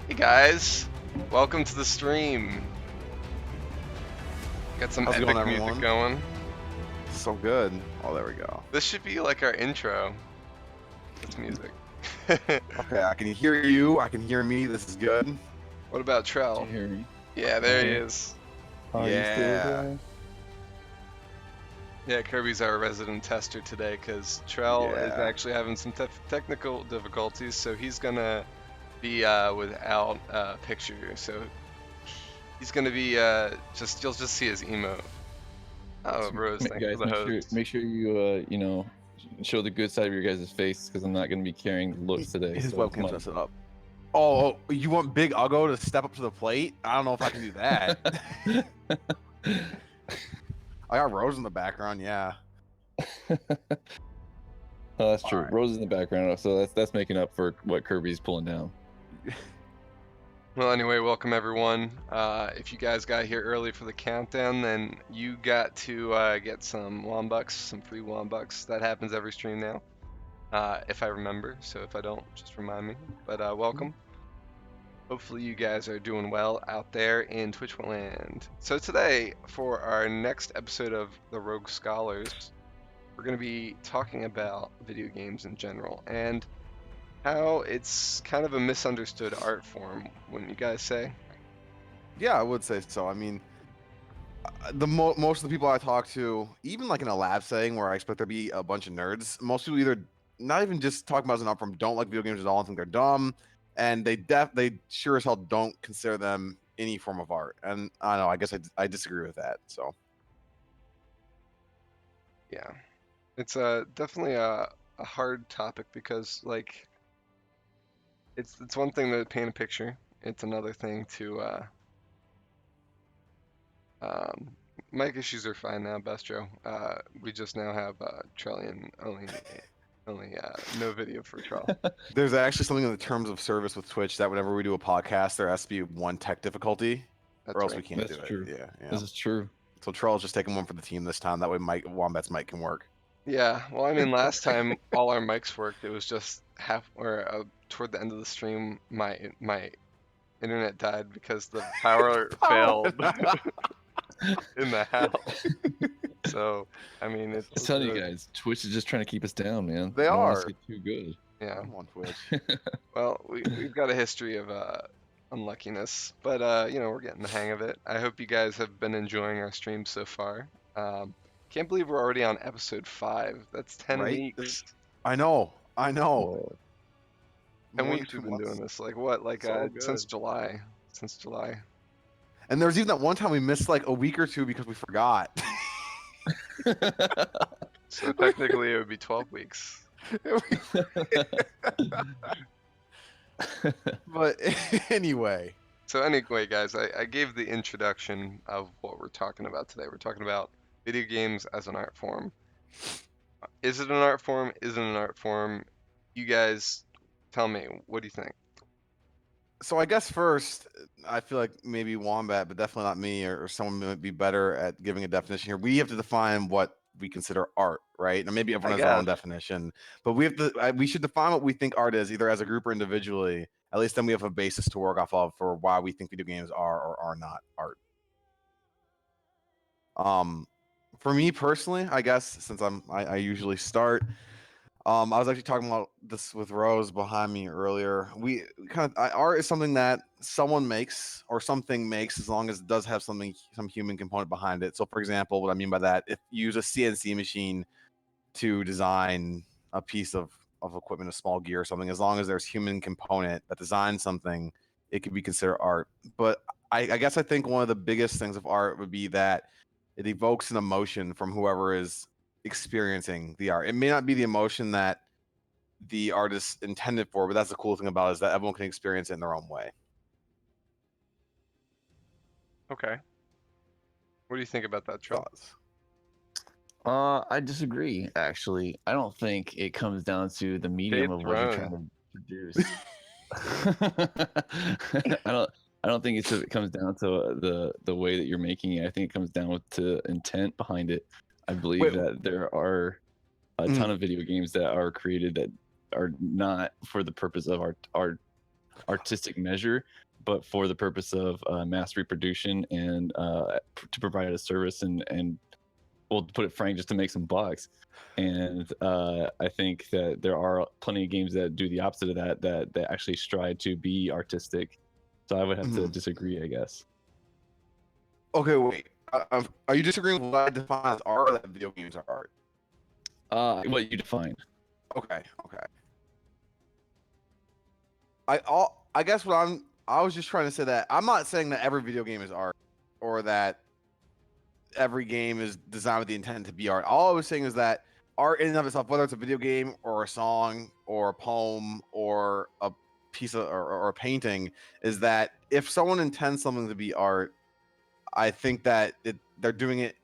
Hey guys, welcome to the stream. Got some How's it going, epic music everyone? going. So good. Oh, there we go. This should be like our intro. It's music. Okay, I can hear you. I can hear me. This is good. What about Do you Trell? hear me? Yeah, there he Hey, is. how are you still Yeah. there? Yeah, Kirby's our resident tester today because Trell is Yeah. actually having some technical difficulties, so he's gonna be without picture. So he's gonna be you'll just see his emote. Oh, Rose, thanks for Guys, the host. make sure you show the good side of your guys' face because I'm not gonna be carrying the looks today. His So come webcam's on. messing up. Oh, you want Big Uggo to step up to the plate? I don't know if I can do that. I got Rose in the background. Yeah. Oh, that's true. All right. Rose is in the background, so that's making up for what Kirby's pulling down. Well, anyway, welcome everyone. If you guys got here early for the countdown, then you got to get some Wombucks, some free Wombucks. That happens every stream now, if I remember. So if I don't, just remind me. But welcome. Hopefully you guys are doing well out there in Twitch land. So today, for our next episode of the Rogue Scholars, we're going to be talking about video games in general and how it's kind of a misunderstood art form, wouldn't you guys say? Yeah, I would say so. I mean, most of the people I talk to, even like in a lab setting where I expect there to be a bunch of nerds, most people either not even just talking about as an art form, don't like video games at all and think they're dumb, and they sure as hell don't consider them any form of art. And I don't know. I guess I disagree with that. So Yeah, it's definitely a hard topic because like it's one thing to paint a picture, it's another thing to um, mic issues are fine now, Bestro. We just now have Trillion only no video for Trell. there's actually something in the terms of service with Twitch that whenever we do a podcast, there has to be one tech difficulty, or That's else we right. can't That's do it. true. Yeah. This is true. So Charles just taking one for the team this time. That way, Mike Wombat's mic can work. Yeah, well, I mean, last time all our mics worked. It was just half or toward the end of the stream, my internet died because the power failed in the house. So, I mean, I'm it's telling you guys, Twitch is just trying to keep us down, man. They don't want us are. to get too good. yeah. I'm on Twitch. Well, we've got a history of unluckiness, but we're getting the hang of it. I hope you guys have been enjoying our stream so far. Can't believe we're already on episode 5. That's 10 Right? weeks. I know. Whoa. 10 More than weeks we've 2 been doing months. this. Like what? Like So since good. July. Since July. And there was even that one time we missed like a week or two because we forgot. So technically it would be 12 weeks. But anyway, So anyway, guys, I gave the introduction of what we're talking about today. We're talking about video games as an art form. Is it an art form? Isn't it an art form? You guys tell me. What do you think? so I guess first, I feel like maybe Wombat, but definitely not me, or someone might be better at giving a definition here. We have to define what we consider art, right? And maybe I everyone has their own guess. definition, but we should define what we think art is, either as a group or individually. At least then we have a basis to work off of for why we think video games are or are not art. Um, for me personally, I guess since I usually start. I was actually talking about this with Rose behind me earlier. We kind of art is something that someone makes or something makes as long as it does have some human component behind it. So, for example, what I mean by that, if you use a CNC machine to design a piece of equipment, a small gear or something, as long as there's human component that designs something, it could be considered art. But I guess I think one of the biggest things of art would be that it evokes an emotion from whoever is experiencing the art. It may not be the emotion that the artist intended for, but that's the cool thing about it, is that everyone can experience it in their own way. Okay. What do you think about that, Trill? Thoughts? I disagree. Actually, I don't think it comes down to the medium Shade of what you're trying thrown. to produce. I don't. I don't think it comes down to the way that you're making it. I think it comes down to intent behind it. I believe Wait, that there are a ton of video games that are created that are not for the purpose of art artistic measure, but for the purpose of mass reproduction and to provide a service and well, to put it frank, just to make some bucks. And I think that there are plenty of games that do the opposite of that actually strive to be artistic. So I would have to disagree, I guess. Okay, wait. Are you disagreeing with what I define as art, or that video games are art? What you define? Okay. I guess I was just trying to say that I'm not saying that every video game is art, or that every game is designed with the intent to be art. All I was saying is that art in and of itself, whether it's a video game or a song or a poem or a piece of or a painting, is that if someone intends something to be art, I think that they're doing it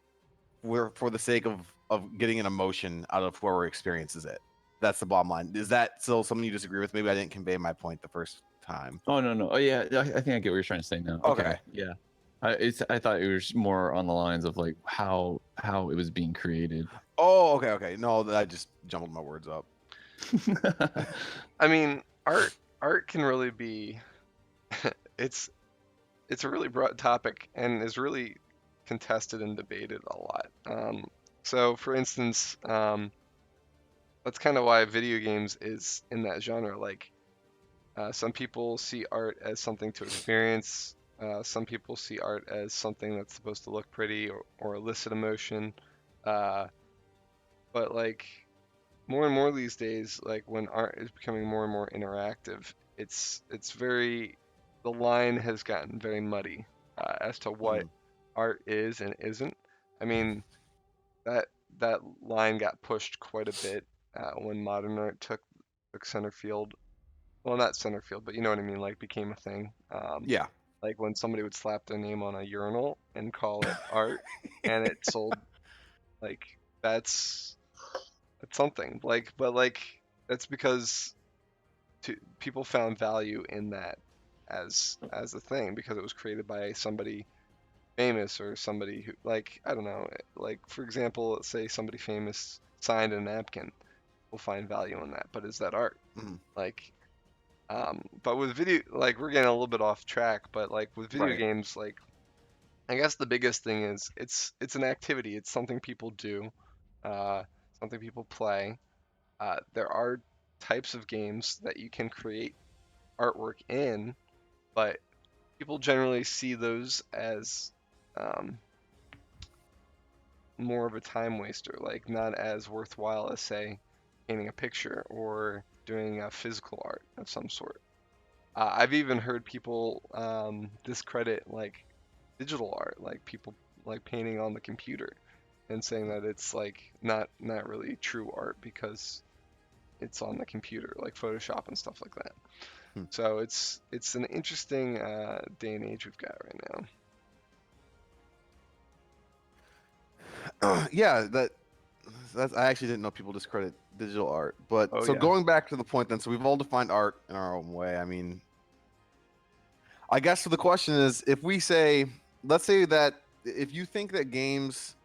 for the sake of getting an emotion out of whoever experiences it. That's the bottom line. Is that still something you disagree with? Maybe I didn't convey my point the first time. Oh no. Oh yeah, I think I get what you're trying to say now. Okay. Yeah. I thought it was more on the lines of like how it was being created. Oh, okay. No, I just jumbled my words up. I mean, art can really be it's a really broad topic and is really contested and debated a lot. So for instance, that's kind of why video games is in that genre. Like, some people see art as something to experience. Some people see art as something that's supposed to look pretty or elicit emotion. Uh, but like more and more these days, like when art is becoming more and more interactive, it's very the line has gotten very muddy as to what art is and isn't. I mean that that line got pushed quite a bit when modern art took center field. Well, not center field, but you know what I mean. Like became a thing. Yeah. Like when somebody would slap their name on a urinal and call it art, and it sold. Like that's that's something. Like, but like that's because people found value in that as a thing because it was created by somebody famous or somebody who like I don't know. Like for example, let's say somebody famous signed a napkin. We'll find value in that, but is that art? Like, but with video, like we're getting a little bit off track, but like with video Right. games, like I guess the biggest thing is it's an activity. It's something people do, uh, something people play. There are types of games that you can create artwork in, but people generally see those as um, more of a time waster, like not as worthwhile as say painting a picture or doing a physical art of some sort. I've even heard people discredit like digital art, like people like painting on the computer, and saying that it's like not really true art because it's on the computer, like Photoshop and stuff like that. Hmm. So it's an interesting day and age we've got right now. Yeah, that's I actually didn't know people discredit digital art. But Oh so yeah. going back to the point then, so we've all defined art in our own way. I mean, I guess so the question is if we say let's say that if you think that games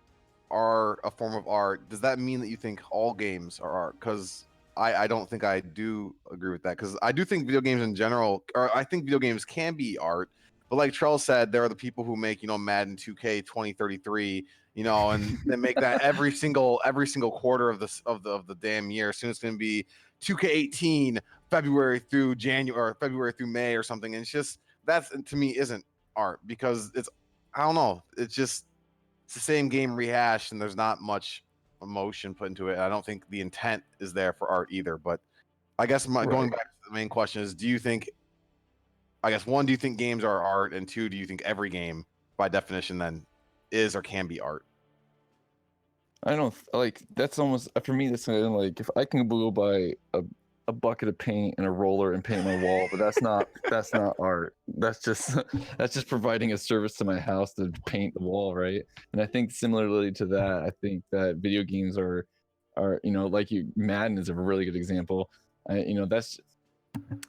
are a form of art, does that mean that you think all games are art? Because I don't think I do agree with that. Because I do think video games in general, or I think video games can be art. But like Trell said, there are the people who make, Madden 2K 2033, and they make that every single quarter of the damn year. Soon it's going to be 2K18 February through January or February through May or something. And it's just that's to me isn't art because it's I don't know. It's the same game rehashed and there's not much emotion put into it. I don't think the intent is there for art either. But I guess going back to the main question is, do you think? I guess one, do you think games are art, and two, do you think every game, by definition, then is or can be art? I don't like that's almost for me. That's kind of like if I can go buy a bucket of paint and a roller and paint my wall, but that's not art. That's just that's just providing a service to my house to paint the wall, right? And I think similarly to that, I think that video games are like Madden is a really good example. That's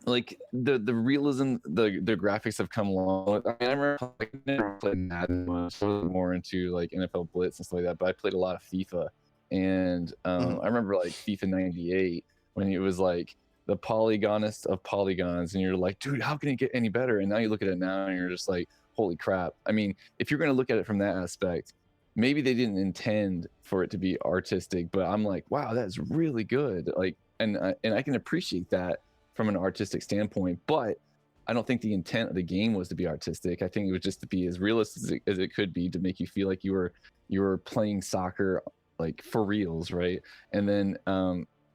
like the realism, the graphics have come along. I mean, I remember like, I never played Madden much. I was more into like NFL Blitz and stuff like that. But I played a lot of FIFA, and I remember like FIFA '98 when it was like the polygonist of polygons, and you're like, dude, how can it get any better? And now you look at it now, and you're just like, holy crap. I mean, if you're going to look at it from that aspect, maybe they didn't intend for it to be artistic, but I'm like, wow, that's really good. Like, and I can appreciate that from an artistic standpoint, but I don't think the intent of the game was to be artistic. I think it was just to be as realistic as it could be, to make you feel like you were playing soccer, like for reals, right? And then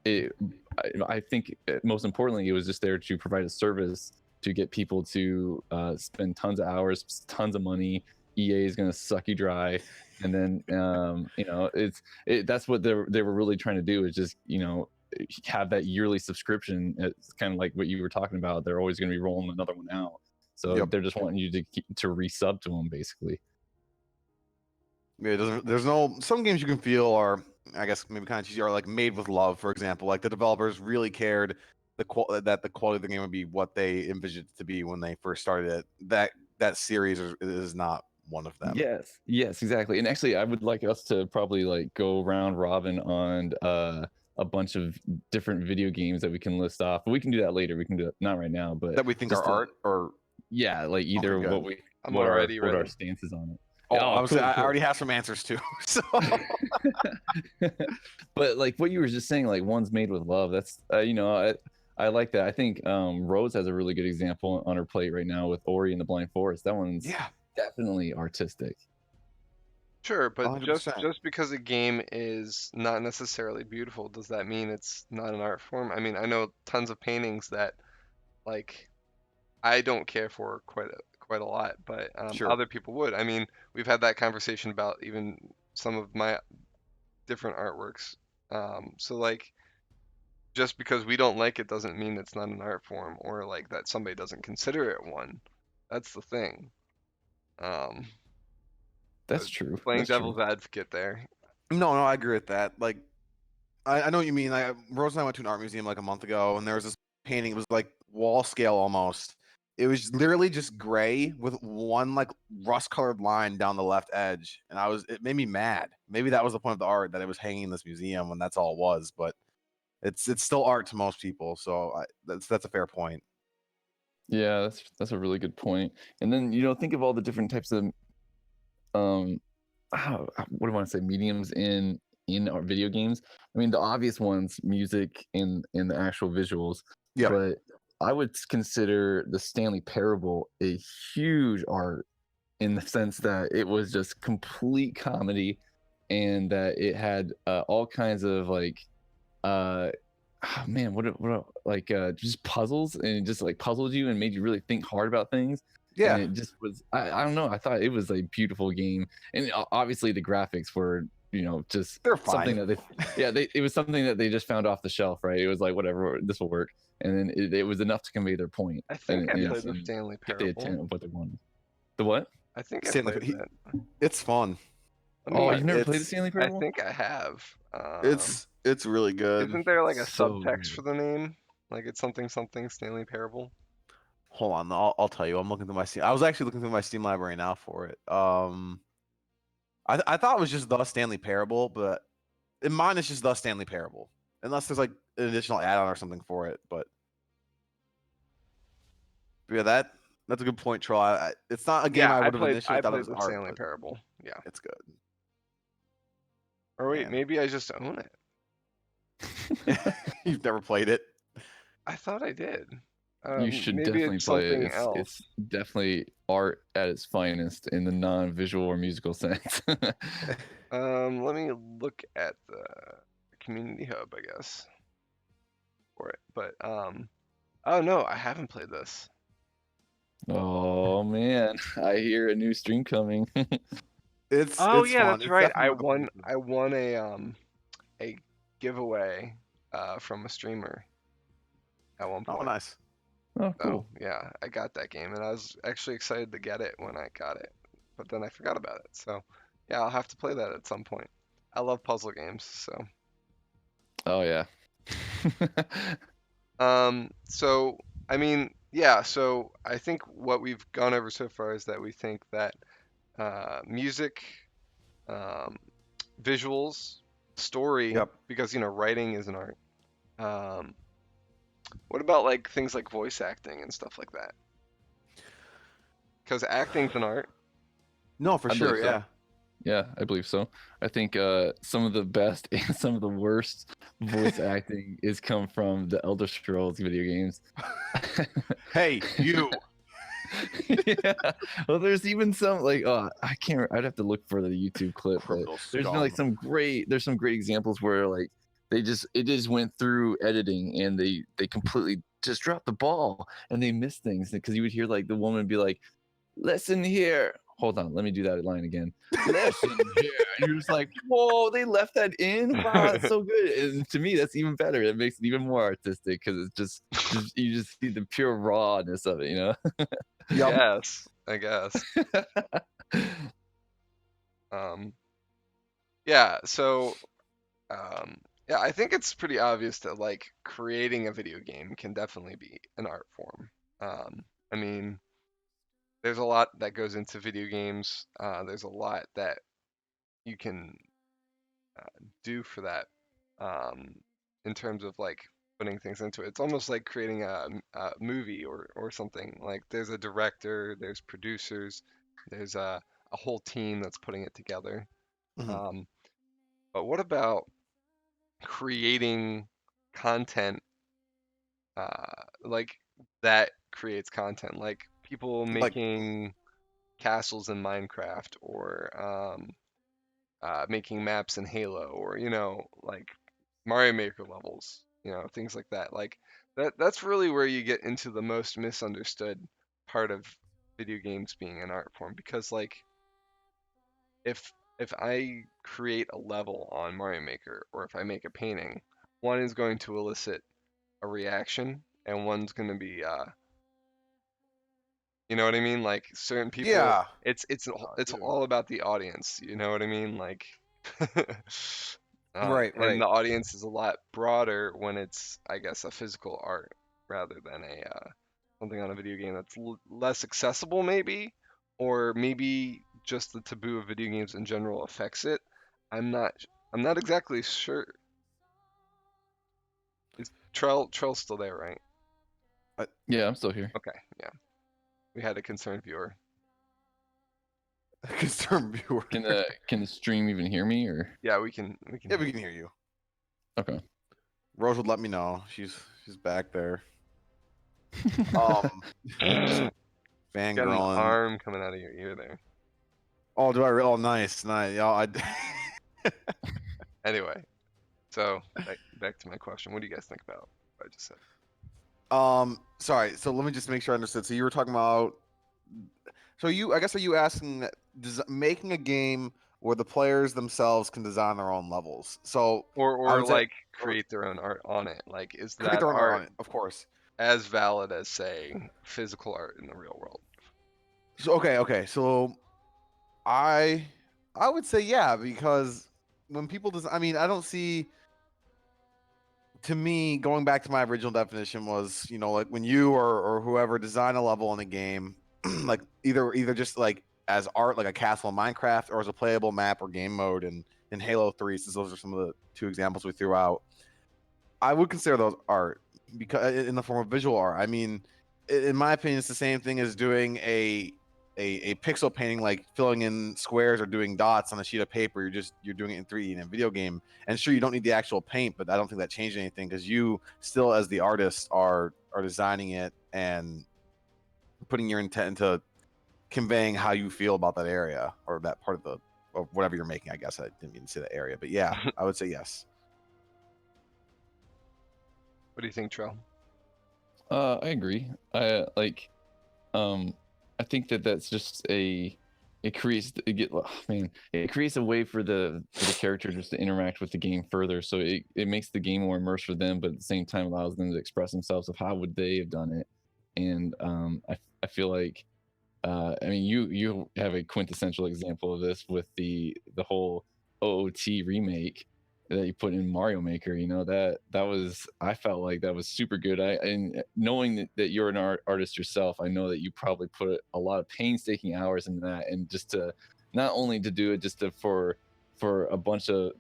it, I think most importantly, it was just there to provide a service to get people to spend tons of hours, tons of money. EA is going to suck you dry, and then that's what they were really trying to do, is just have that yearly subscription. It's kind of like what you were talking about. They're always going to be rolling another one out, so Yep. they're just wanting you to resub to them, basically. Yeah, there's no, some games you can feel are, I guess maybe kind of cheesy, are like made with love. For example, like the developers really cared that the quality of the game would be what they envisioned it to be when they first started it. That series is not one of them. Yes, exactly. And actually, I would like us to probably like go round robin on a bunch of different video games that we can list off. But we can do that later. We can do it not right now, but That we think are just to, art or yeah, like either okay, good. I'm already what our ready. stance is on it. Oh, Oh, I was saying, cool, I cool. already have some answers too. So But like what you were just saying, like one's made with love. That's I like that. I think Rose has a really good example on her plate right now with Ori and the Blind Forest. That one's yeah, definitely artistic. Sure, but 100%. just because a game is not necessarily beautiful, does that mean it's not an art form? I mean, I know tons of paintings that like I don't care for quite a lot, but Sure. other people would. I mean, we've had that conversation about even some of my different artworks. So like, just because we don't like it doesn't mean it's not an art form, or like that somebody doesn't consider it one. That's the thing. Um, That's true. Playing That's true. devil's advocate there. No, I agree with that. Like, I know what you mean. Rose and I went to an art museum like a month ago, and there was this painting. It was like wall scale almost. It was literally just gray with one like rust-colored line down the left edge, and it made me mad. Maybe that was the point of the art, that it was hanging in this museum, and that's all it was. But it's still art to most people, so that's a fair point. Yeah, that's a really good point. And then think of all the different types of um what do I want to say, mediums in our video games. I mean, the obvious ones, music and the actual visuals, Yeah, but I would consider the Stanley Parable a huge art, in the sense that it was just complete comedy, and that it had all kinds of like oh man, like just puzzles, and it just like puzzled you and made you really think hard about things. And yeah, it just was, I don't know, I thought it was a beautiful game. And obviously the graphics were just they're something fine. that it was something that they just found off the shelf, right? It was like, whatever, this will work. And then it was enough to convey their point, I think and I and, played the and Stanley get the Parable. intent of what they wanted. The what? I think I Stanley, played that. it's fun. Let Oh, me. you've never played the It's Stanley I Parable? think I have. it's really good. Isn't there like a So subtext good. for the name? Like it's something something Stanley Parable. Hold on, I'll tell you. I'm looking through my Steam. I was actually looking through my Steam library now for it. I thought it was just the Stanley Parable, but in mine it's just the Stanley Parable, unless there's like an additional add-on or something for it. But yeah, that's a good point, Troll. It's not a game Yeah, I I would have played initially I thought it played was the art, Stanley but Parable. Yeah. it's good. Or wait, Man, maybe I just own it. you've never played it. I thought I did. You should Maybe definitely it's play it. something else. It's definitely art at its finest in the non-visual or musical sense. Let me look at the community hub, I guess, for it. But oh no, I haven't played this. Oh man, I hear a new stream coming. Oh It's yeah, fun. that's It's right. definitely worth looking into. I won a giveaway from a streamer at one Oh, point. nice. Oh, So cool. yeah, I got that game, and I was actually excited to get it when I got it, but then I forgot about it. So yeah, I'll have to play that at some point. I love puzzle games, so Oh yeah. so I mean, yeah, so I think what we've gone over so far is that we think that music, um, visuals, story, Yep. because writing is an art, um, What about like things like voice acting and stuff like that? Because acting's an art. No, for I believe sure. so. Yeah. Yeah, I believe so. I think some of the best and some of the worst voice acting is come from the Elder Scrolls video games. Hey, you. Yeah. Well, there's even some like I can't. I'd have to look for the YouTube clip, but Criminal there's been like scum. there's some great examples where like it just went through editing and they completely just dropped the ball and they missed things because you would hear like the woman be like, "Listen here." Hold on, let me do that line again. Listen here. And you're just like, whoa, they left that in. Wow, that's so good. And to me, that's even better. It makes it even more artistic because it's just you just see the pure rawness of it, you know? I Yep. guess. I guess. Um, yeah. So, yeah, I think it's pretty obvious that like creating a video game can definitely be an art form. I mean, there's a lot that goes into video games. There's a lot that you can do for that um, in terms of like putting things into it. It's almost like creating a movie or something. Like there's a director, there's producers, there's a whole team that's putting it together. Mhm. Um, but what about creating content like that creates content, like people Like, making castles in Minecraft or making maps in Halo or like Mario Maker levels, things like that. Like that's really where you get into the most misunderstood part of video games being an art form because like if if I create a level on Mario Maker or if I make a painting, one is going to elicit a reaction and one's going to be you know what I mean? Like certain people, yeah. I it's do. all about the audience. You know what I mean? Like, Right, and right. the audience is a lot broader when it's, I guess, a physical art rather than a something on a video game that's less accessible, maybe, or maybe just the taboo of video games in general affects it. I'm not, I'm not exactly sure. Is Trell's still there, right? Yeah, I'm still here. Okay, yeah. We had a concerned viewer. Concerned viewer. Can the stream even hear me or Yeah, we can Yeah, hear we you. can hear you. okay? Rose would let me know. She's back there. Um, just Got an fangirling. arm coming out of your ear there. Oh, do I? Oh, nice, nice. Yeah, Anyway, so back to my question. What do you guys think about what I just said? Sorry. So let me just make sure I understood. So you were talking about. So I guess, are you asking that making a game where the players themselves can design their own levels? So Or I or would say, like or create their own art on it. Like is create that their own art art on it, of course. as valid as say physical art in the real world? So okay. So I I would say yeah, because when people design, I mean, I don't see. To me, going back to my original definition was, like when you or whoever design a level in a game, like either just like as art, like a castle in Minecraft, or as a playable map or game mode in Halo 3, since those are some of the two examples we threw out. I would consider those art because in the form of visual art. I mean, in my opinion, it's the same thing as doing a pixel painting, like filling in squares or doing dots on a sheet of paper. You're doing it in 3D in a video game. And sure, you don't need the actual paint, but I don't think that changed anything because you still, as the artist, are designing it and putting your intent into conveying how you feel about that area or that part of the or whatever you're making. I guess I didn't mean to say that area, but yeah, I would say yes. What do you think, Trell? I agree. I like um I think that that's just it creates it creates a way for the character just to interact with the game further, so it makes the game more immersed for them, but at the same time allows them to express themselves of how would they have done it. And I feel like I mean you have a quintessential example of this with the whole OOT remake that you put in Mario Maker. You know that was, I felt like that was super good. And knowing that you're an artist yourself, I know that you probably put a lot of painstaking hours into that, and just to not only to do it just to, for a bunch of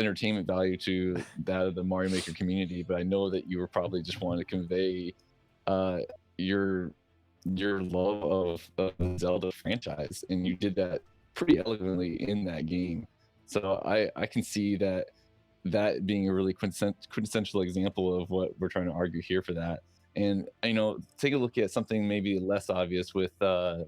entertainment value to that of the Mario Maker community, but I know that you were probably just wanting to convey uh, your love of the Zelda franchise, and you did that pretty eloquently in that game. So I can see that being a really quintessential example of what we're trying to argue here for that. And take a look at something maybe less obvious with the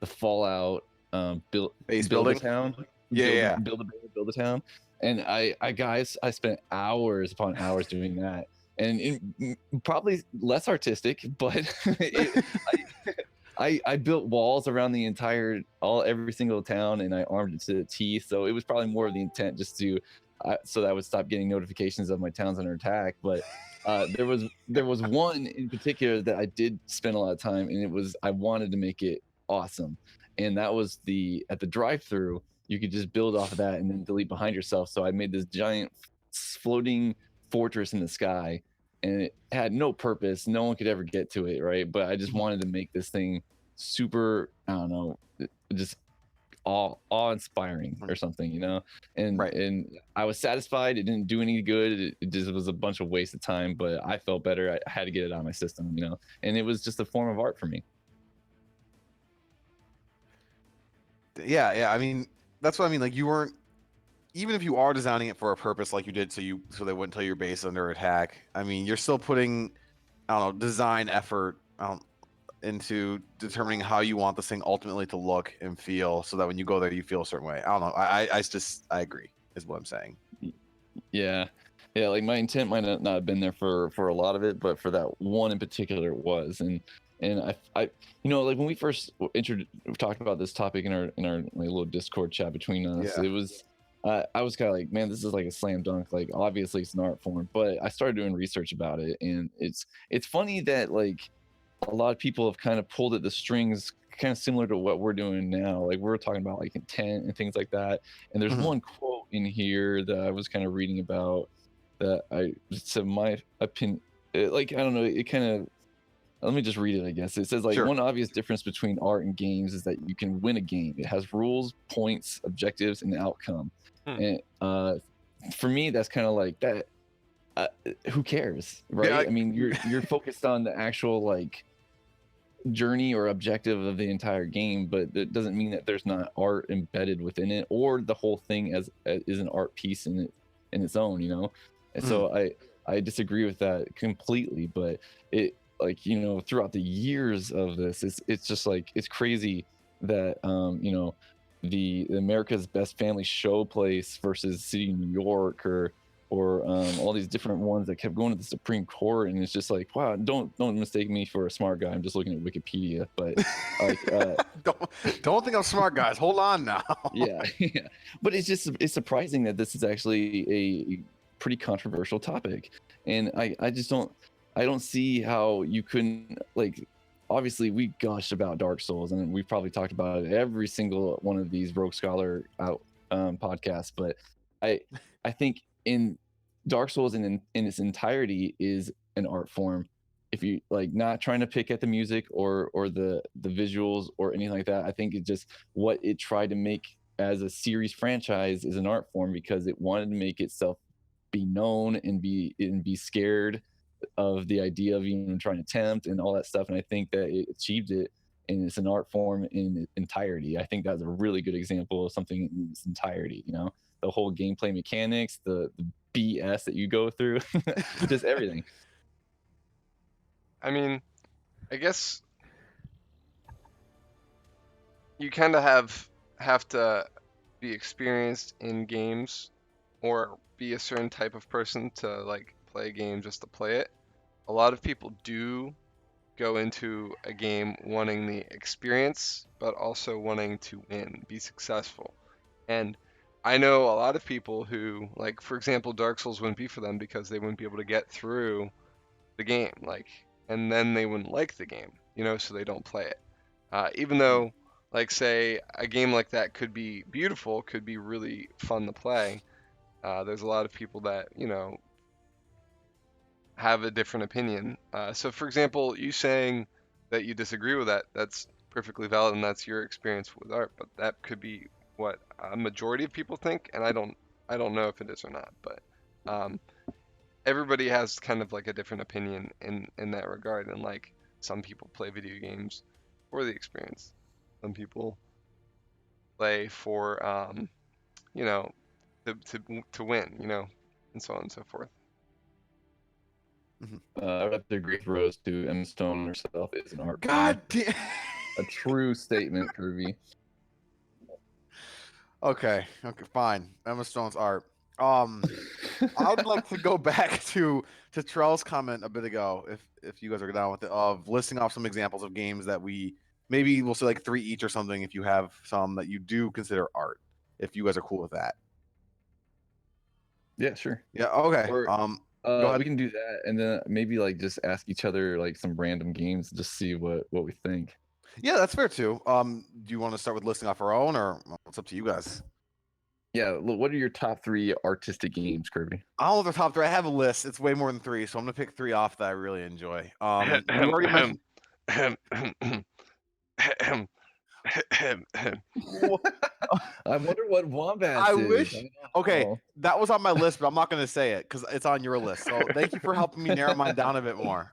Fallout Base build a building. town, Yeah, yeah. build a town, and I spent hours upon hours doing that, and probably less artistic, but I built walls around the every single town, and I armed it to the teeth. So it was probably more of the intent just to so that I would stop getting notifications of my towns under attack. But there was one in particular that I did spend a lot of time, and I wanted to make it awesome, and that was at the drive-through. You could just build off of that and then delete behind yourself. So I made this giant floating fortress in the sky, and it had no purpose. No one could ever get to it, right? But I just wanted to make this thing super, I don't know, just awe-inspiring or something, and Right. and I was satisfied. It didn't do any good. It just was a bunch of waste of time, but I felt better. I had to get it out of my system, and it was just a form of art for me. Yeah, yeah. I mean, that's what I mean. Like, you weren't, even if you are designing it for a purpose, like you did, so they wouldn't tell your base under attack. I mean, you're still putting, I don't know, design effort into determining how you want this thing ultimately to look and feel, so that when you go there, you feel a certain way. I don't know. I agree, is what I'm saying. Yeah, yeah. Like my intent might not have been there for a lot of it, but for that one in particular, it was. And like when we first talked about this topic in our like, little Discord chat between us, Yeah. it was. I was kind of like, man, this is like a slam dunk. Like, obviously, it's an art form, but I started doing research about it, and it's funny that like a lot of people have kind of pulled at the strings, kind of similar to what we're doing now. Like we're talking about like intent and things like that. And there's Mhm. one quote in here that I was kind of reading about that I said my opinion. Like I don't know, it kind of. Let me just read it. I guess it says like Sure. one obvious difference between art and games is that you can win a game. It has rules, points, objectives, and outcome. Hmm. And for me, that's kind of like that. Who cares, Yeah, right? I mean, you're focused on the actual like journey or objective of the entire game, but that doesn't mean that there's not art embedded within it, or the whole thing is an art piece in its own, And Mhm. so I disagree with that completely, but it like throughout the years of this, it's just like it's crazy that the America's Best Family Showplace versus City of New York or all these different ones that kept going to the Supreme Court, and it's just like, wow, don't mistake me for a smart guy. I'm just looking at Wikipedia, but like, don't think I'm smart, guys. Hold on now. yeah, yeah. But it's surprising that this is actually a pretty controversial topic, and I don't see how you couldn't like. Obviously, we gushed about Dark Souls, and we've probably talked about it every single one of these Rogue Scholar out podcasts. But I I think in Dark Souls in its entirety is an art form. If you like, not trying to pick at the music or the visuals or anything like that, I think it just what it tried to make as a series franchise is an art form because it wanted to make itself be known and be scared of the idea of even trying to tempt and all that stuff. And I think that it achieved it, and it's an art form in its entirety. I think that's a really good example of something in its entirety. The whole gameplay mechanics, the BS that you go through, just everything. I mean, I guess you kind of have to be experienced in games or be a certain type of person to like play a game just to play it. A lot of people do go into a game wanting the experience, but also wanting to win, be successful. And I know a lot of people who, like, for example, Dark Souls wouldn't be for them because they wouldn't be able to get through the game, like, and then they wouldn't like the game, so they don't play it. Even though, like, say, a game like that could be beautiful, could be really fun to play, there's a lot of people that, have a different opinion. So, for example, you saying that you disagree with that, that's perfectly valid and that's your experience with art, but that could be what a majority of people think, and I don't know if it is or not, but um, everybody has kind of like a different opinion in that regard. And like some people play video games for the experience. Some people play for you know, to win, you know, and so on and so forth. I would have to agree with Rose too. Emma Stone herself is an art form. God damn. A true statement, Kirby. Okay, fine. Emma Stone's art. I would like to go back to Trell's comment a bit ago, if you guys are down with it, of listing off some examples of games that maybe we'll say like 3 each or something if you have some that you do consider art. If you guys are cool with that. Yeah, sure. Yeah. Okay. Or Go ahead. we can do that, and then maybe like just ask each other like some random games, just see what we think. Yeah, that's fair too. Do you want to start with listing off our own, or it's up to you guys? Yeah, what are your top 3 artistic games, Kirby? I don't know the top 3. I have a list. It's way more than 3, so I'm gonna pick 3 off that I really enjoy. You already mentioned. I wonder what Wombats I is. wish. Okay, know. that was on my list, but I'm not going to say it because it's on your list. So thank you for helping me narrow mine down a bit more.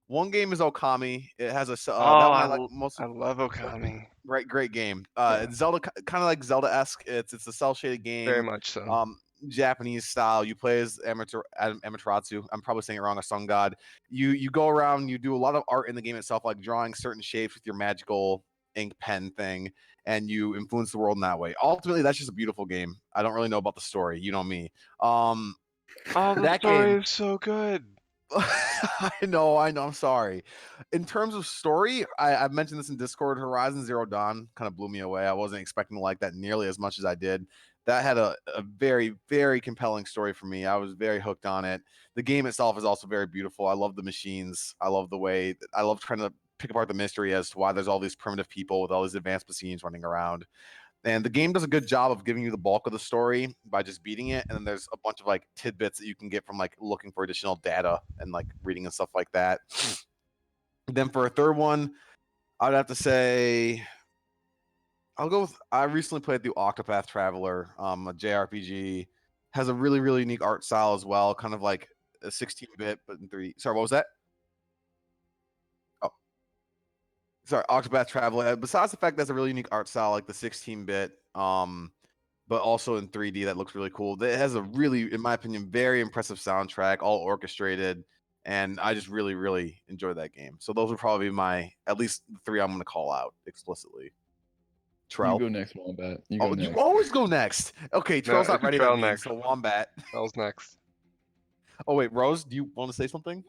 One game is Okami. It has a Oh, that one I like most. I love Okami. Great game. Yeah, It's Zelda, kind of like Zelda-esque. It's a cel-shaded very game. much so. Japanese style. You play as Amaterasu. I'm probably saying it wrong. A sun god. You go around. You do a lot of art in the game itself, like drawing certain shapes with your magical ink pen thing, and you influence the world in that way. Ultimately, that's just a beautiful game. I don't really know about the story. You know me. Oh, the That story game. is so good. I know. I'm sorry. In terms of story, I've mentioned this in Discord. Horizon Zero Dawn kind of blew me away. I wasn't expecting to like that nearly as much as I did. That had a very, very compelling story for me. I was very hooked on it. The game itself is also very beautiful. I love the machines. I love the way. I love trying to pick apart the mystery as to why there's all these primitive people with all these advanced machines running around. And the game does a good job of giving you the bulk of the story by just beating it. And then there's a bunch of like tidbits that you can get from like looking for additional data and like reading and stuff like that. Then for a third one, I'd have to say I'll go with I recently played through Octopath Traveler, a JRPG. Has a really, really unique art style as well, kind of like a 16-bit, but in 3. Sorry, what was that? Oh, sorry, Octopath Traveler. Besides the fact that's a really unique art style, like the 16-bit, but also in 3D that looks really cool. It has a really, in my opinion, very impressive soundtrack, all orchestrated, and I just really, really enjoy that game. So those are probably my at least the 3 I'm going to call out explicitly. You Trell. go next, Wombat. You go next. You always go next. Okay, No, Trell's not it's ready Trell with me, next. so Wombat. Trell's next. Oh wait, Rose, do you want to say something?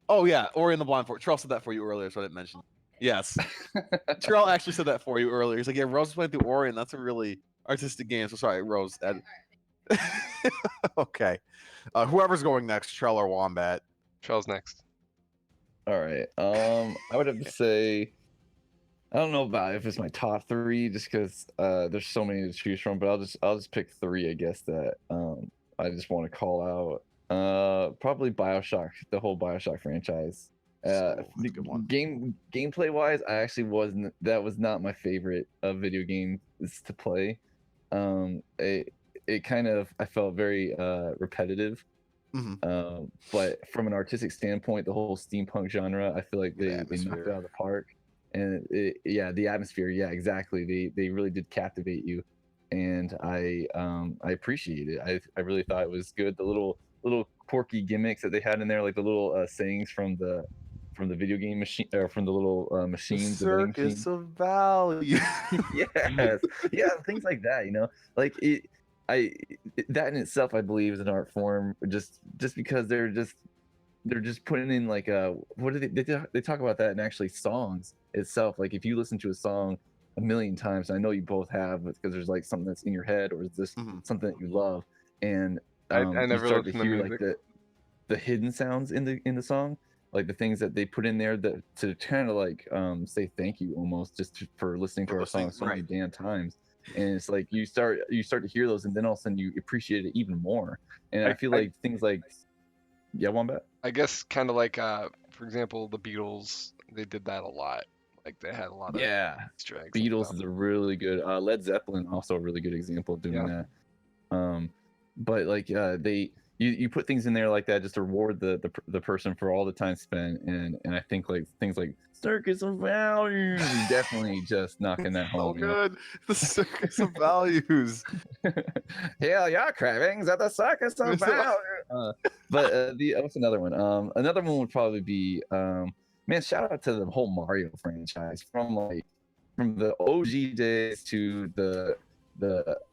Oh yeah, Ori and the Blind Forest. Trell said that for you earlier, so I didn't mention. Yes, Trell actually said that for you earlier. He's like, yeah, Rose is playing through Ori, and that's a really artistic game. So sorry, Rose. Okay, whoever's going next, Trell or Wombat. Trell's next. All right. I would have to say, I don't know about if it's my top 3, just because there's so many to choose from. But I'll just pick 3, I guess, that I just want to call out. Probably BioShock, the whole BioShock franchise. So, that's a good one. Gameplay wise, I actually wasn't. That was not my favorite video game to play. It kind of, I felt very repetitive. But from an artistic standpoint, the whole steampunk genre, I feel like they knocked it out of the park. And the atmosphere, yeah, exactly. They really did captivate you, and I appreciate it. I really thought it was good. The little quirky gimmicks that they had in there, like the little sayings from the video game machine, or from the little machines, the vending Circus machine. of value. Yes, yeah, things like that. Like it. That in itself, I believe, is an art form. Just because they're just putting in like what do they talk about that in actually songs itself. Like if you listen to a song a million times, I know you both have, because there's like something that's in your head, or is this something that you love, and I you never start to listened to hear like music. the hidden sounds in the song, like the things that they put in there that to kind of like say thank you almost, just for listening to our song so many damn times. And it's like you start to hear those, and then all of a sudden you appreciate it even more. And I feel like things like, yeah, Wombat. I guess kind of like for example, the Beatles. They did that a lot. Like they had a lot of Yeah, Easter eggs and Beatles stuff. is a really good. Led Zeppelin also a really good example of doing Yeah. that. But like you put things in there like that just to reward the person for all the time spent, and I think like things like circus of values is definitely just knocking that So home. good. The circus of values. Hell yeah, cravings at the circus of value. But the what's another one? Another one would probably be man. Shout out to the whole Mario franchise from the OG days to the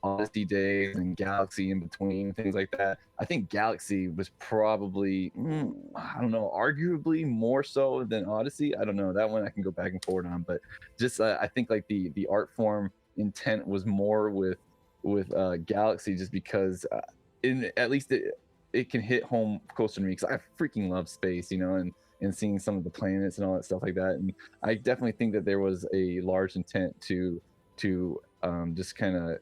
Odyssey days and Galaxy in between, things like that. I think Galaxy was probably I don't know, arguably more so than Odyssey. I don't know, that one I can go back and forth on, but just I think like the art form intent was more with Galaxy, just because in at least it can hit home closer to me because I freaking love space, and seeing some of the planets and all that stuff like that. And I definitely think that there was a large intent to just kind of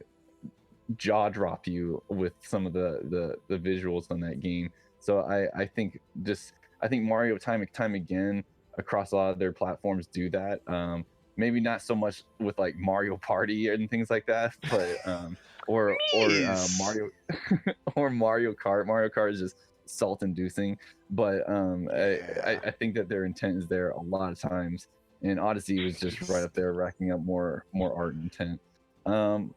jaw drop you with some of the visuals on that game. So I think Mario time again across a lot of their platforms do that. Maybe not so much with like Mario Party and things like that, but or Jeez. Mario or Mario Kart. Mario Kart is just salt inducing, but Yeah. I think that their intent is there a lot of times, and Odyssey was just right up there racking up more art intent. Um,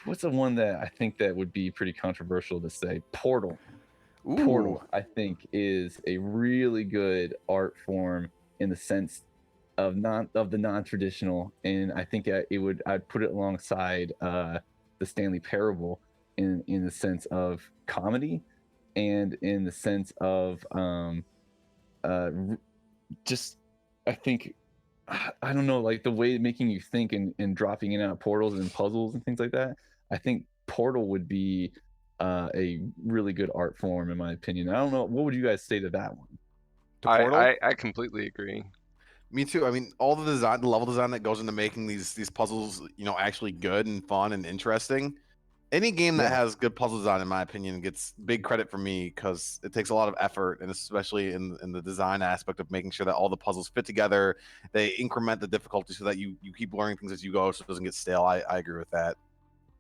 what's the one that I think that would be pretty controversial to say? Portal. Ooh. Portal, I think, is a really good art form in the sense of the non-traditional, and I think I'd put it alongside the Stanley Parable in the sense of comedy, and in the sense of just I think I don't know, like the way making you think and dropping in and out portals and puzzles and things like that. I think Portal would be a really good art form in my opinion. I don't know. What would you guys say to that one? To Portal? I completely agree. Me too. I mean, all the design, the level design that goes into making these puzzles, actually good and fun and interesting. Any game that Yeah. has good puzzle design, in my opinion, gets big credit from me because it takes a lot of effort, and especially in the design aspect of making sure that all the puzzles fit together. They increment the difficulty so that you keep learning things as you go, so it doesn't get stale. I agree with that.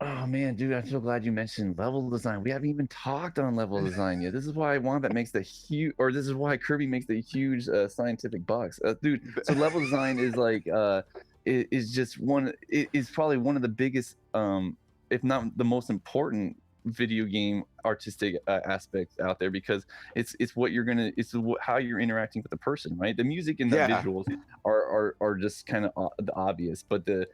Oh man, dude, I'm so glad you mentioned level design. We haven't even talked on level design yet. This is why Wombat makes the huge, or this is why Kirby makes the huge scientific bucks, dude. So level design is like is just is probably one of the biggest, if not the most important video game artistic aspects out there, because it's what you're gonna how you're interacting with the person, right? The music and the Yeah. visuals are just kind of the obvious, but the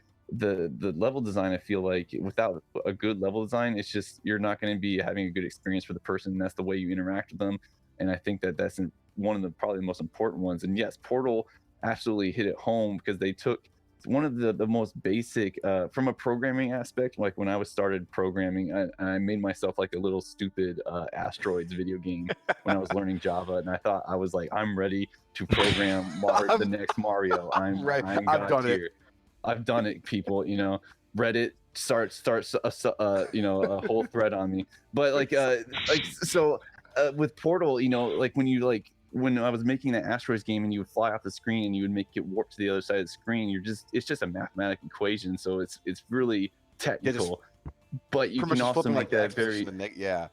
level design, I feel like without a good level design, it's just you're not going to be having a good experience for the person, and that's the way you interact with them. And I think that that's one of the probably the most important ones. And yes, Portal absolutely hit it home because they took one of the most basic from a programming aspect. Like when I was started programming, I made myself like a little stupid asteroids video game when I was learning Java, and I thought I was like, I'm ready to program the I'm, next Mario. I'm right. I'm I've God done it. tier. I've done it, people. Reddit starts a whole thread on me. But with Portal, like when I was making that asteroids game and you would fly off the screen and you would make it warp to the other side of the screen, it's just a mathematical equation, so it's really Yeah, just technical. But you pretty much can just also flipping like make the that X position, very yeah.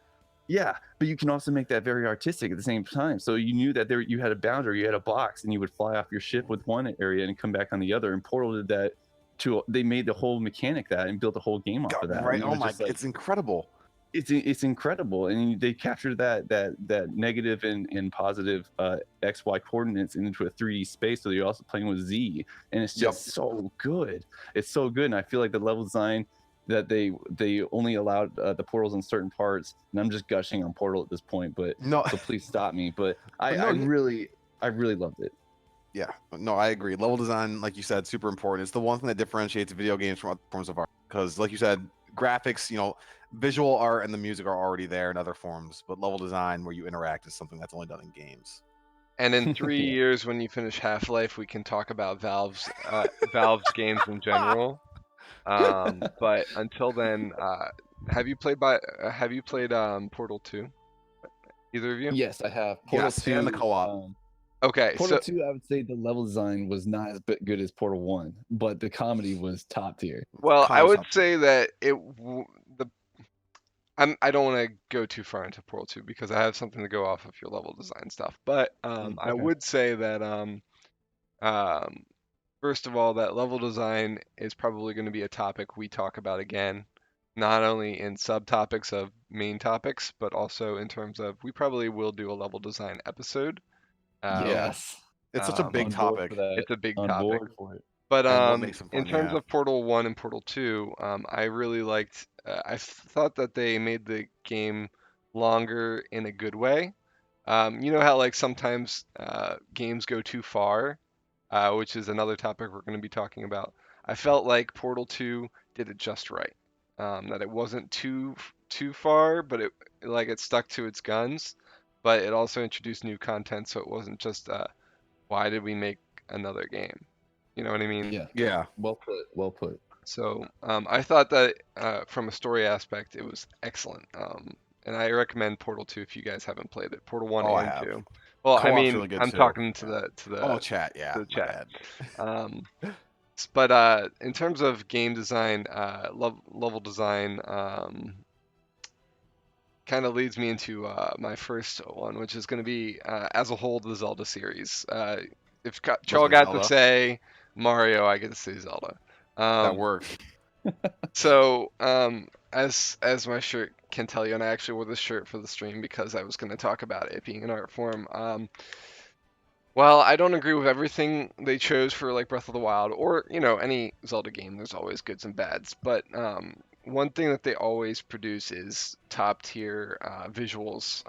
yeah, but you can also make that very artistic at the same time. So you knew that you had a boundary, you had a box, and you would fly off your ship with one area and come back on the other. And Portal did that to. They made the whole mechanic that and built the whole game off of that. Right. And it Oh was my, just like it's incredible. it's incredible. And they captured that negative and positive XY coordinates into a 3D space. So you're also playing with Z, and it's Yep. just so good. It's so good, and I feel like the level design that they only allowed the portals in certain parts, and I'm just gushing on Portal at this point, but No. so please stop me. But No. I really loved it. Yeah, no, I agree. Level design, like you said, super important. It's the one thing that differentiates video games from other forms of art. Because, like you said, graphics, visual art and the music are already there in other forms, but level design, where you interact, is something that's only done in games. And in 3 Yeah. years, when you finish Half-Life, we can talk about Valve's games in general. But until then, have you played Portal 2? Either of you? Yes, I have Portal Yes, and the 2. co-op. Okay, Portal so 2, I would say the level design was not as good as Portal 1, but the comedy was top tier. well, I Comics would up. say that the I don't want to go too far into Portal 2 because I have something to go off of your level design stuff. But I Okay. would say that um, first of all, that level design is probably going to be a topic we talk about again, not only in subtopics of main topics, but also in terms of we probably will do a level design episode. Um, Yes. It's such a um, big On board for topic, that. it's a big On topic. board for it. But and what makes them in fun. terms Yeah. of Portal 1 and Portal 2, I really liked. I thought that they made the game longer in a good way. You know how like sometimes games go too far, which is another topic we're going to be talking about. I felt like Portal 2 did it just right. That it wasn't too far, but it stuck to its guns, but it also introduced new content, so it wasn't just why did we make another game? You know what I mean? Yeah. Yeah. Well put. Well put. So I thought that from a story aspect, it was excellent. And I recommend Portal 2 if you guys haven't played it. Portal 1 Oh, I and have. 2. Well, I Co-op's mean, really good I'm too. talking to Yeah. the Oh, chat. to Yeah. the My chat. bad. Um, but in terms of game design, level design, kind of leads me into my first one, which is going to be as a whole the Zelda series. If Let's Charles say got to Zelda. say Mario, I get to say Zelda. That Um, works. so as my shirt can tell you, and I actually wore this shirt for the stream because I was going to talk about it being an art form. Well, I don't agree with everything they chose for like Breath of the Wild or, any Zelda game. There's always goods and bads. But one thing that they always produce is top tier visuals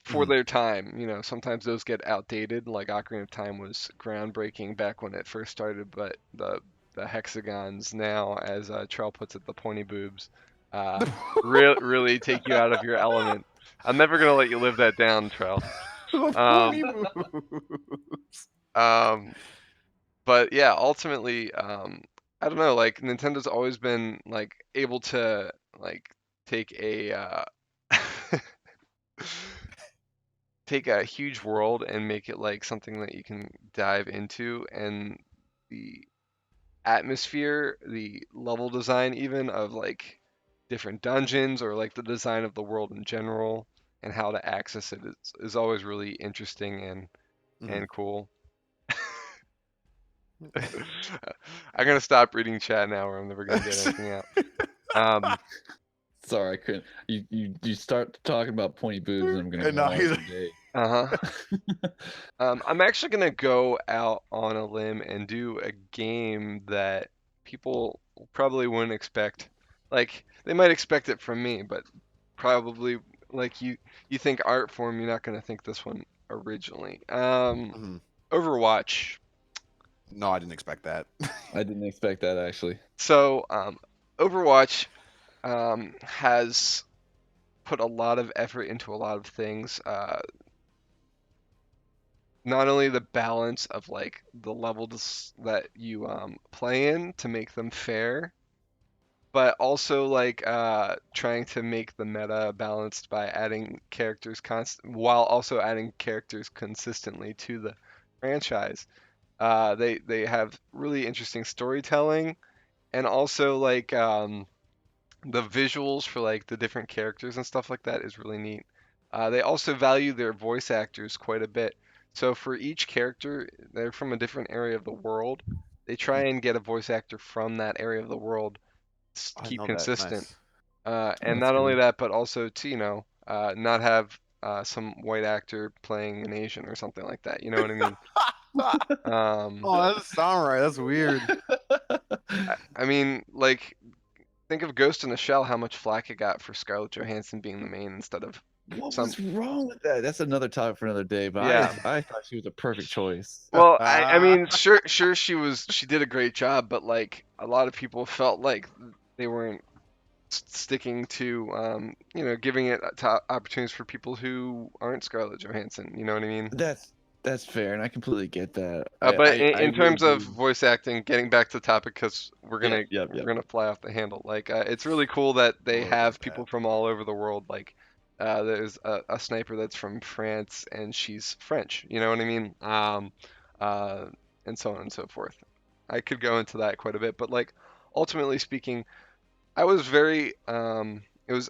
for Mhm. their time. Sometimes those get outdated. Like Ocarina of Time was groundbreaking back when it first started, but the hexagons now, as Trell puts it, the pointy boobs, uh, really take you out of your element. I'm never gonna let you live that down, Trell. The Um, pointy boobs. um, but yeah, ultimately, I don't know, like Nintendo's always been like able to like take a take a huge world and make it like something that you can dive into, and the atmosphere, the level design even of like different dungeons or like the design of the world in general and how to access it is always really interesting Mhm. and cool. I'm gonna stop reading chat now, or I'm never gonna get anything out. Um, Sorry, I couldn't. You start talking about pointy boobs, and I'm gonna And go now on he's for days. uh-huh. I'm actually gonna go out on a limb and do a game that people probably wouldn't expect. Like they might expect it from me, but probably like you think art form, you're not gonna think this one originally. Mhm. Overwatch. No, I didn't expect that. I didn't expect that actually. So Overwatch has put a lot of effort into a lot of things. Not only the balance of like the levels that you play in to make them fair, but also like trying to make the meta balanced by adding characters while also adding characters consistently to the franchise. They have really interesting storytelling and also like the visuals for like the different characters and stuff like that is really neat. They also value their voice actors quite a bit. So for each character, they're from a different area of the world. They try and get a voice actor from that area of the world to I keep know that. consistent. Nice. Oh, And that's not only good. that, but also to, not have some white actor playing an Asian or something like that. You know what I mean? Um, Oh, that doesn't sound right. That's weird. I mean, like, think of Ghost in the Shell, how much flack it got for Scarlett Johansson being the main instead of What some. was wrong with that? That's another topic for another day. But Yeah. I thought she was a perfect choice. Well, I mean, sure, she did a great job, but like a lot of people felt like they weren't sticking to, giving it opportunities for people who aren't Scarlett Johansson. You know what I mean? That's fair, and I completely get that. But I in really terms of do. voice acting, getting back to the topic, because we're Yep, gonna yep, we're yep. gonna fly off the handle. Like, it's really cool that they Look at have that. people from all over the world. Like, there's a sniper that's from France, and she's French. You know what I mean? Uh, and so on and so forth. I could go into that quite a bit, but like, ultimately speaking, I was very. It was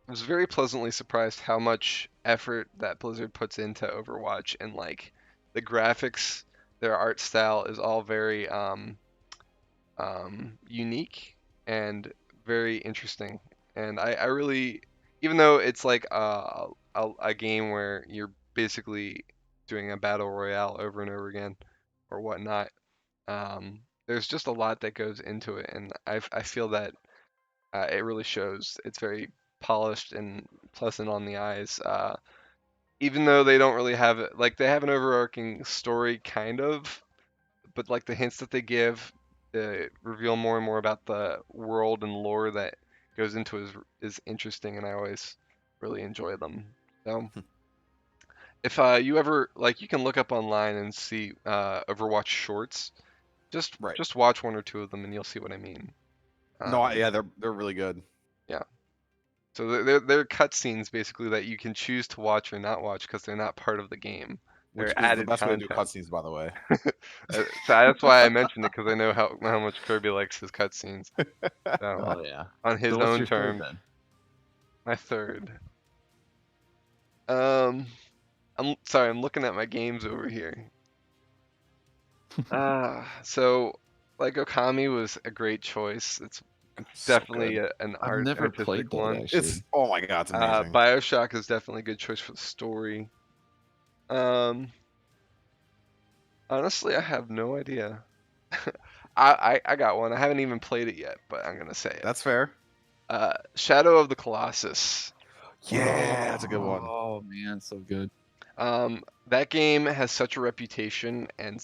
was very pleasantly surprised how much effort that Blizzard puts into Overwatch, and like the graphics, their art style is all very unique and very interesting. And I really, even though it's like a game where you're basically doing a battle royale over and over again or whatnot, there's just a lot that goes into it, and I feel that it really shows. It's very polished and pleasant on the eyes. Even though they don't really have it, like they have an overarching story kind of, but like the hints that they give reveal more and more about the world and lore that goes into is interesting, and I always really enjoy them. So if you ever like, you can look up online and see Overwatch shorts. Just Right. just watch one or two of them, and you'll see what I mean. No, Um, yeah, they're really good. yeah. So they're cutscenes basically that you can choose to watch or not watch because they're not part of the game. Which They're is the added best way to do content. cutscenes, by the way. So that's why I mentioned it, because I know how much Kirby likes his cutscenes. So Oh yeah. on his So what's own your third terms. then? My third. Um, I'm sorry, I'm looking at my games over here. So like Okami was a great choice. It's So definitely good. an I've never artistic played that one. actually. It's oh my god, it's amazing. BioShock is definitely a good choice for the story. Um, Honestly, I have no idea. I got one. I haven't even played it yet, but I'm gonna say it. That's fair. Shadow of the Colossus. Yeah, that's a good one. Oh man, so good. That game has such a reputation, and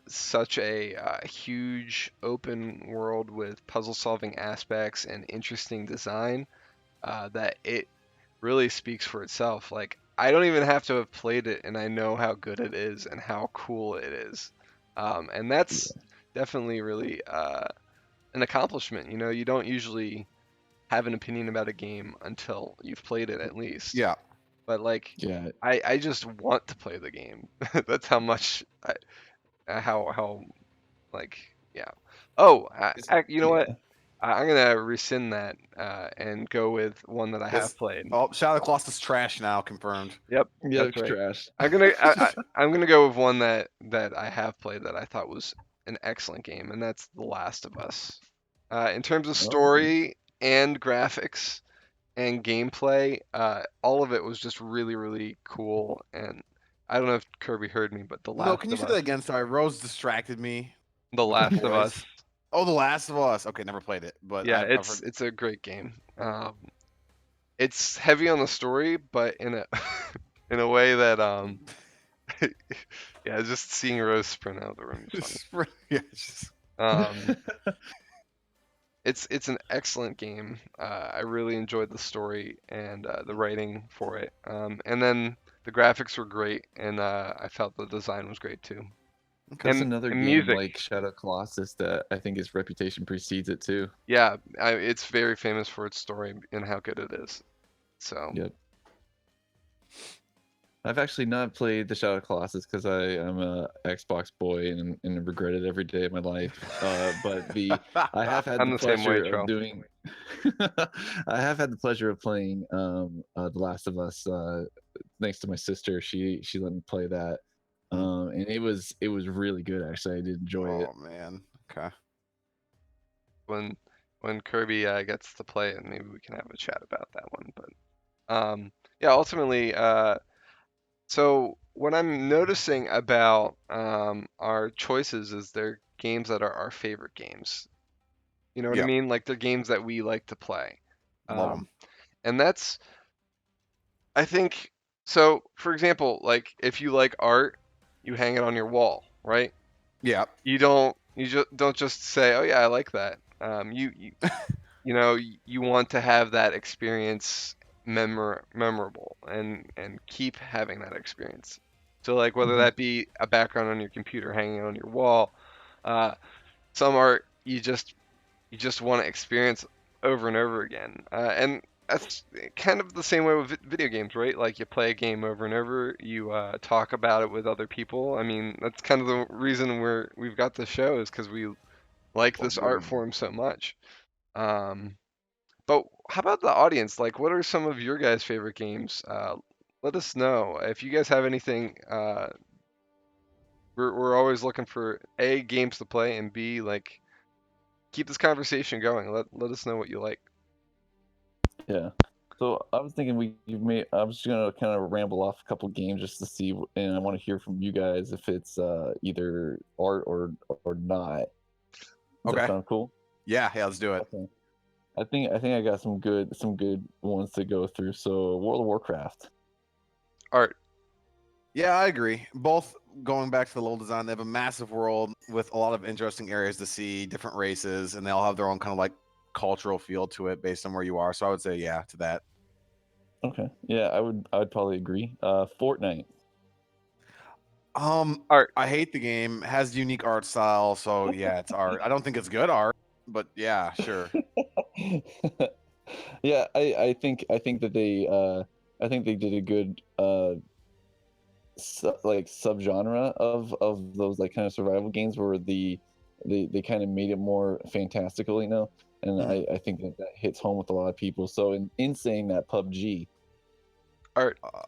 such a huge open world with puzzle-solving aspects and interesting design, that it really speaks for itself. Like, I don't even have to have played it, and I know how good it is and how cool it is. And that's Yeah. definitely really an accomplishment. You know, you don't usually have an opinion about a game until you've played it at least. Yeah. But like, Yeah. I just want to play the game. That's how much how like, yeah. Oh, It's, you know what? yeah. I'm gonna rescind that and go with one that I have It's played. Shadow of the Colossus trash now confirmed. Yep, Yeah, that's it's right. trash. I'm gonna go with one that I have played that I thought was an excellent game, and that's The Last of Us. In terms of Oh, okay. story and graphics and gameplay, all of it was just really, really cool. And I don't know if Kirby heard me, but No, can you say that again? Sorry, Rose distracted me The with her Last of Us, boys. Oh, The Last of Us. Okay, never played it, but yeah, I've it's heard. it's a great game. It's heavy on the story, but in a in a way that yeah, just seeing Rose sprint out of the room is funny. Yeah, it's just Um, it's an excellent game. I really enjoyed the story and the writing for it. And then the graphics were great, and I felt the design was great too. okay. There's And, another and game music, like Shadow Colossus that I think its reputation precedes it too. yeah, it's very famous for its story and how good it is. So Yep. I've actually not played the Shadow Colossus because I am a Xbox boy and regret it every day of my life. But I have had I'm the the same way, pleasure of Charles. doing. I have had the pleasure of playing The Last of Us. Thanks to my sister, she let me play that, and it was really good. Actually, I did enjoy it. Oh man. Okay. When Kirby gets to play it, maybe we can have a chat about that one. But yeah, ultimately, so what I'm noticing about our choices is they're games that are our favorite games. You know what I Yeah. mean? Like they're games that we like to play. Love Um, them. and that's, I think, so for example, like if you like art, you hang it on your wall, right? Yeah. You don't just say, "Oh yeah, I like that." You know, you want to have that experience memorable and keep having that experience. So like whether Mhm. that be a background on your computer hanging on your wall, uh, some art you just want to experience over and over again. And that's kind of the same way with video games, right? Like you play a game over and over, you talk about it with other people. I mean, that's kind of the reason we've got the show, is because we like Well, this art form so much. Um, But how about the audience? Like, what are some of your guys' favorite games? Let us know if you guys have anything. We're always looking for A, games to play, and B, like, keep this conversation going. Let us know what you like. Yeah. So I was thinking you may. I was just gonna kind of ramble off a couple games just to see, and I want to hear from you guys if it's either art or not. Does that Okay. sound cool? Yeah, let's do it. Okay. I think I got some good ones to go through. So World of Warcraft. Art. Yeah, I agree. Both going back to the level design, they have a massive world with a lot of interesting areas to see, different races, and they all have their own kind of like cultural feel to it based on where you are. So I would say yeah to that. Okay. Yeah, I would probably agree. Fortnite. Art. I hate the game. It has unique art style, so yeah, it's art. I don't think it's good art, but yeah, sure. Yeah, I think that I think they did a good like subgenre of those like kind of survival games where they kind of made it more fantastical, and Mhm. I think that hits home with a lot of people. So in saying that, PUBG. Art. Uh,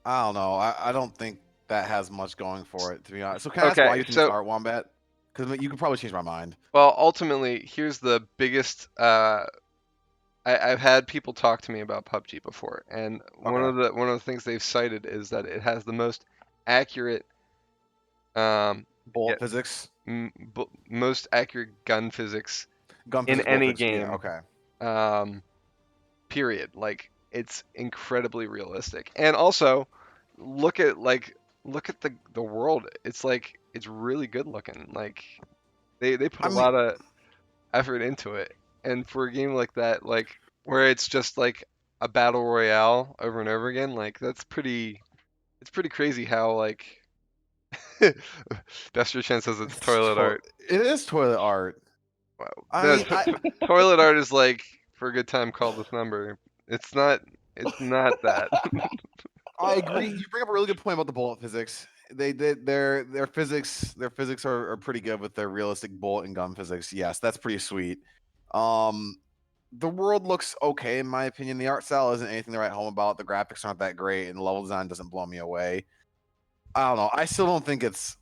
I don't know. I don't think that has much going for it, to be honest. So can I ask why Okay, you think it's so art, Wombat? Because you could probably change my mind. well, ultimately, here's the biggest. I've had people talk to me about PUBG before, and Okay. one of the things they've cited is that it has the most accurate, um, yeah, Bullet physics, most accurate gun physics gun in physics, bullet any physics. Yeah. game. Okay. Um, period. Like it's incredibly realistic, and also look at the world. It's like it's really good looking. Like they put I a mean, lot of effort into it. And for a game like that, like where it's just like a battle royale over and over again, like it's pretty crazy how like Destro Chen says it's toilet art. it is toilet art. Wow. I No, mean, I toilet art is like for a good time call this number. It's not it's not that. I agree. You bring up a really good point about the bullet physics. They did their physics are pretty good with their realistic bullet and gun physics. Yes, that's pretty sweet. Um, the world looks okay in my opinion. The art style isn't anything to write home about. The graphics aren't that great, and the level design doesn't blow me away. I don't know. I still don't think it's.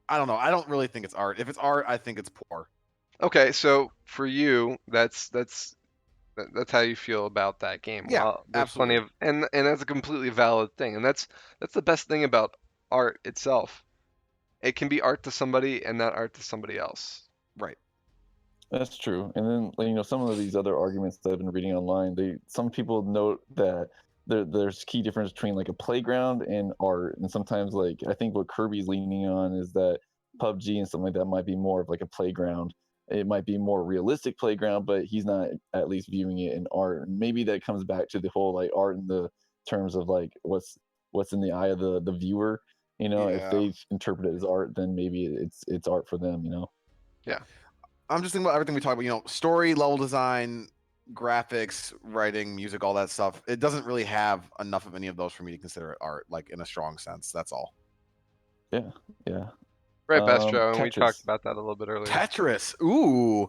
I don't know. I don't really think it's art. If it's art, I think it's poor. Okay, so for you, that's how you feel about that game. Yeah, Well, there's plenty absolutely. of and that's a completely valid thing. And that's the best thing about art itself. It can be art to somebody and not art to somebody else. Right. That's true. And then, like, some of these other arguments that I've been reading online, some people note that there's key difference between like a playground and art. And sometimes, like, I think what Kirby's leaning on is that PUBG and something like that might be more of like a playground. It might be more realistic playground, but he's not at least viewing it in art. And maybe that comes back to the whole like art in the terms of like what's in the eye of the viewer. If Yeah. they interpret it as art, then maybe it's art for them. Yeah. I'm just thinking about everything we talked about. Story, level design, graphics, writing, music, all that stuff. It doesn't really have enough of any of those for me to consider it art, like in a strong sense. That's all. Yeah, yeah. Right, Bestro, and we talked Tetris. about that a little bit earlier. Tetris. Ooh,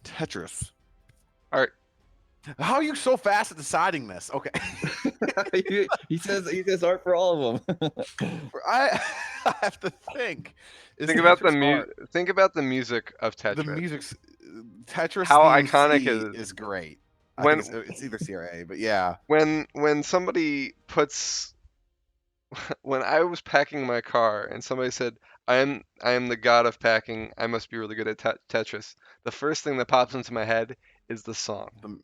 Tetris. Art. How are you so fast at deciding this? Okay. he says art for all of them. I, I have to think. Is Tetris Tetris art? think about the music of The Tetris. music's Tetris How theme iconic C is is great. I think when it's either C or A, but yeah. when somebody puts when I was packing my car and somebody said, I am the god of packing. I must be really good at Tetris." The first thing that pops into my head is the song. The,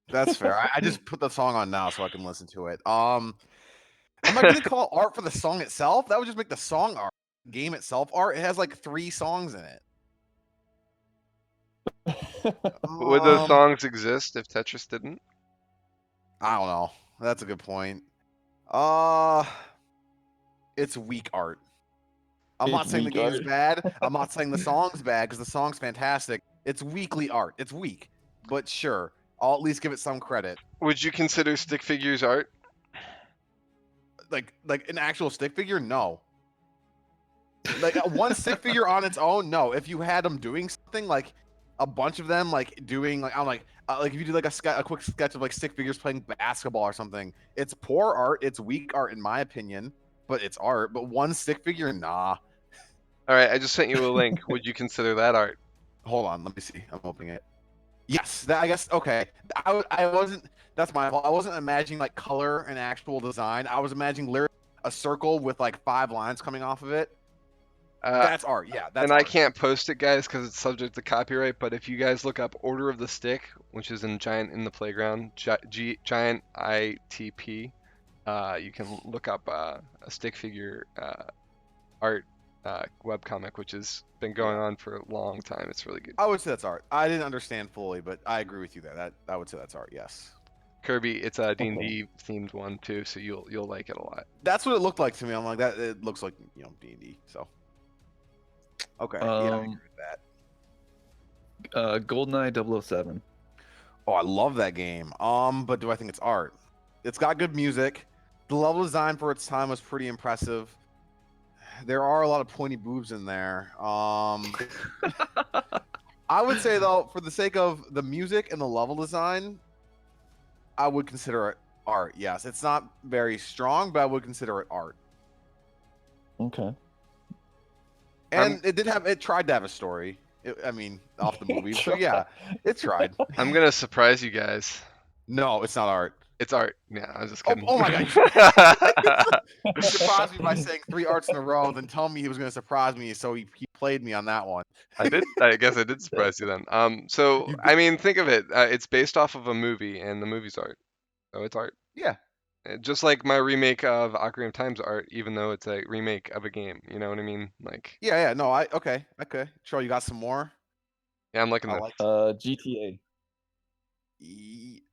that's fair. I just put the song on now so I can listen to it. Am I gonna call art for the song itself? That would just make the song art. Game itself art. It has like 3 songs in it. But would those Um, songs exist if Tetris didn't? I don't know. That's a good point. Uh, it's weak art. I'm It's not saying the weak game's art. bad. I'm not saying the song's bad because the song's fantastic. It's weakly art. It's weak, but sure, I'll at least give it some credit. Would you consider stick figures art? Like an actual stick figure, no. Like one stick figure on its own, no. If you had them doing something like a bunch of them like doing like I'm like if you do like a quick sketch of like stick figures playing basketball or something, it's poor art, it's weak art in my opinion, but it's art. But one stick figure, nah. All right, I just sent you a link. Would you consider that art? Hold on, let me see. I'm opening it. Yes, that I guess okay. I wasn't. That's my fault. I wasn't imagining like color and actual design. I was imagining literally a circle with like 5 lines coming off of it. Uh, That's art. Yeah, that's and I art. can't post it, guys, because it's subject to copyright. But if you guys look up Order of the Stick, which is in Giant in the Playground, Giant ITP, you can look up a stick figure art webcomic, which has been going Yeah. on for a long time. It's really good. I would say that's art. I didn't understand fully, but I agree with you there. That I would say that's art. Yes. Kirby, it's a Okay. D&D themed one too, so you'll like it a lot. That's what it looked like to me. I'm like that. It looks like D&D. So okay, yeah, I agree with that. GoldenEye 007. Oh, I love that game. But do I think it's art? It's got good music. The level design for its time was pretty impressive. There are a lot of pointy boobs in there. I would say though, for the sake of the music and the level design, I would consider it art. Yes, it's not very strong, but I would consider it art. Okay. And it tried to have a story. I mean, off the movie. So yeah, it tried. I'm gonna surprise you guys. No, it's not art. It's art. Yeah, I was just Oh, kidding. oh my god! He surprised me by saying 3 arts in a row, then telling me he was going to surprise me. So he played me on that one. I did. I guess I did surprise you then. So You, I mean, think of it. It's based off of a movie, and the movie's art. So it's art. yeah, Just like my remake of Ocarina of Time's art, even though it's a remake of a game. You know what I mean? Like, yeah. No, okay. Sure, you got some more. yeah, I'm liking I this. like. GTA.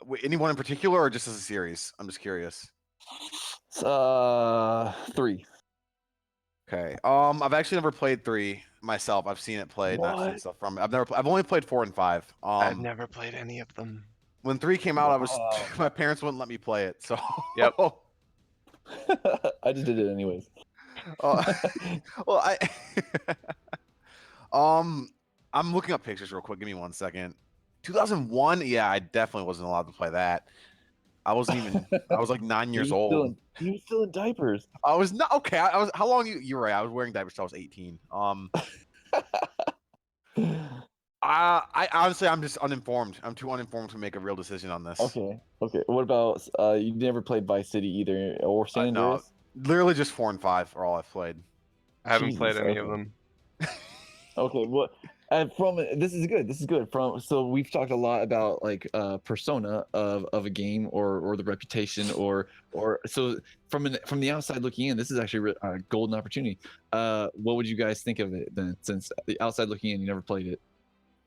Wait, anyone in particular, or just as a series? I'm just curious. 3. Okay. I've actually never played 3 myself. I've seen it played, and I've seen What? stuff from it. I've only played 4 and 5. I've never played any of them. When 3 came out, I was Wow. my parents wouldn't let me play it. So. Yep. I just did it anyways. uh, well, I'm looking up pictures real quick. Give me 1 second. 2001. Yeah, I definitely wasn't allowed to play that. I wasn't even. I was like 9 years old. He was still in diapers. I was not okay. I was. How long? You're right. I was wearing diapers till I was 18. I honestly, I'm just uninformed. I'm too uninformed to make a real decision on this. Okay. What about you never played Vice City either or San No, Andreas? literally just 4 and 5 are all I've played. I haven't played Jesus, any of okay. them. Okay, well, and from this is good. This is good. From so we've talked a lot about like persona of a game or the reputation or so from the outside looking in, this is actually a golden opportunity. What would you guys think of it then? Since the outside looking in, you never played it.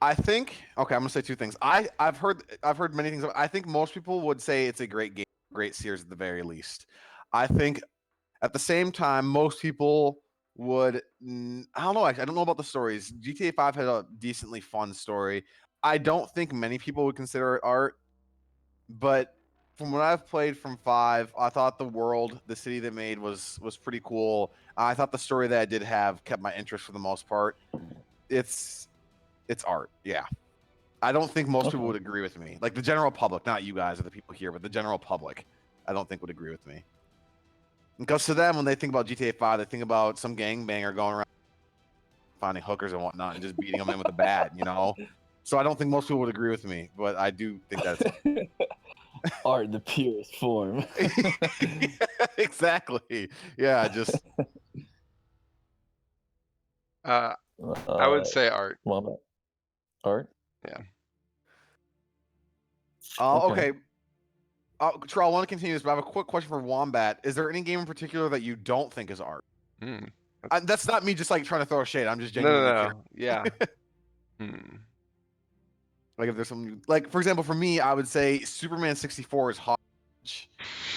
I think okay. I'm gonna say 2 things. I've heard many things. I think most people would say it's a great game, great series at the very least. I think at the same time, most people would. I don't know. Actually, I don't know about the stories. GTA 5 had a decently fun story. I don't think many people would consider it art, but from what I've played from 5, I thought the world, the city they made was pretty cool. I thought the story that I did have kept my interest for the most part. It's art, yeah. I don't think most people Okay. would agree with me. Like the general public, not you guys or the people here, but the general public, I don't think would agree with me. Because to them, when they think about GTA 5, they think about some gangbanger going around finding hookers and whatnot and just beating them in with a bat, you know? So I don't think most people would agree with me, but I do think that's Art in the purest form. exactly. Yeah, just I would say art. Wombat. Art. Yeah. Okay. okay. Terrell, I want to continue this, but I have a quick question for Wombat. Is there any game in particular that you don't think is art? Hmm. That's not me just like trying to throw a shade. I'm just No, genuinely no, curious. no. Yeah. Hmm. Like if there's some like for example for me, I would say Superman 64 is hot.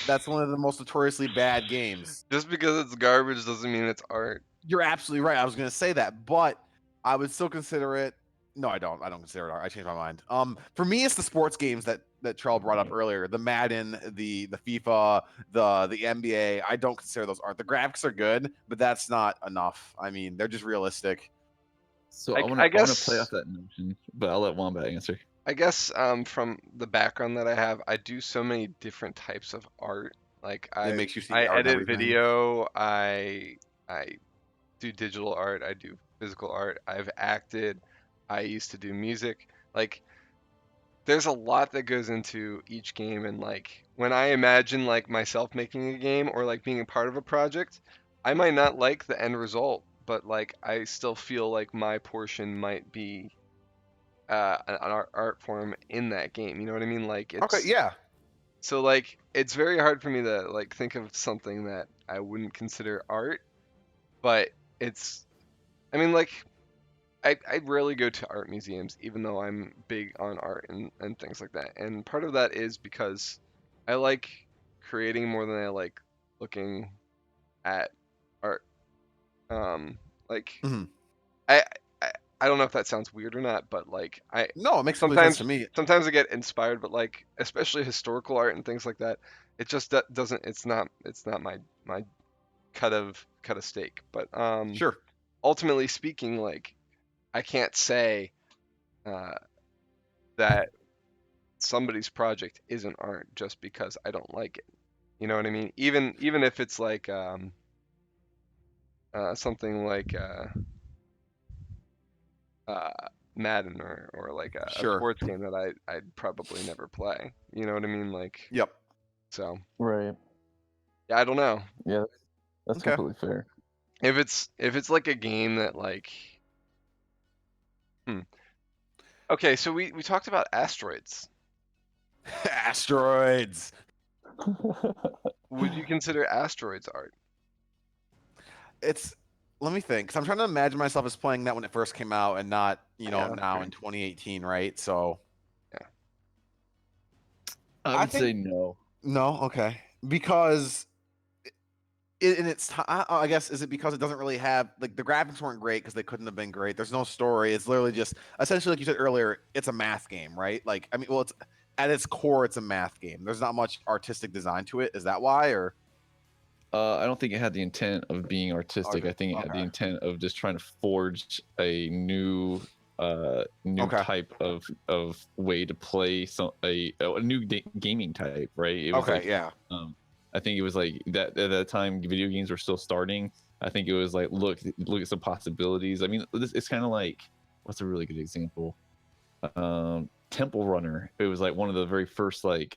That's one of the most notoriously bad games. Just because it's garbage doesn't mean it's art. You're absolutely right. I was gonna say that, but I would still consider it. No, I don't. I don't consider it art. I changed my mind. For me, it's the sports games that Trell brought up earlier. The Madden, the FIFA, the NBA. I don't consider those art. The graphics are good, but that's not enough. I mean, they're just realistic. So I, I want I to I want to play guess off that notion, but I'll let Wombat answer. I guess from the background that I have, I do so many different types of art. Like It makes you see I the art and edit everything. video, I do digital art, I do physical art, I've acted, I used to do music. Like there's a lot that goes into each game, and like when I imagine like myself making a game or like being a part of a project, I might not like the end result, but like I still feel like my portion might be an art form in that game. You know what I mean? Like Okay, it's yeah. so like it's very hard for me to like think of something that I wouldn't consider art, but it's I mean like I rarely go to art museums, even though I'm big on art and things like that. And part of that is because I like creating more than I like looking at art. Um, like Hmm. I, I I don't know if that sounds weird or not, but like I No, it makes complete sense to sometimes me. sometimes I get inspired, but like especially historical art and things like that, it just doesn't. It's not my cut of steak. But Sure. ultimately speaking, like I can't say uh, that somebody's project isn't art just because I don't like it. You know what I mean? Even if it's like something like uh, Madden or like a Sure. sports game that I'd probably never play. You know what I mean? Like Yep. so. Right. Yeah, I don't know. Yeah, that's Okay. completely fair. If it's like a game that like hmm. Okay, so we talked about asteroids. Asteroids. Would you consider asteroids art? It's let me think, because I'm trying to imagine myself as playing that when it first came out and not, Yeah, that's now fair. in 2018, right? So Yeah. I I would say think no. no, okay. Because in its time, I guess, is it because it doesn't really have like the graphics weren't great because they couldn't have been great. There's no story. It's literally just essentially, like you said earlier, it's a math game, right? Like, I mean, well, it's at its core, it's a math game. There's not much artistic design to it. Is that why, or I don't think it had the intent of being artistic. I think it had the okay, intent of just trying to forge a new okay, type of way to play a new gaming type, right? It was okay, like yeah, um I think it was like that at that time video games were still starting. I think it was like look at some possibilities. I mean, it's kind of like what's a really good example? Temple Runner. It was like one of the very first like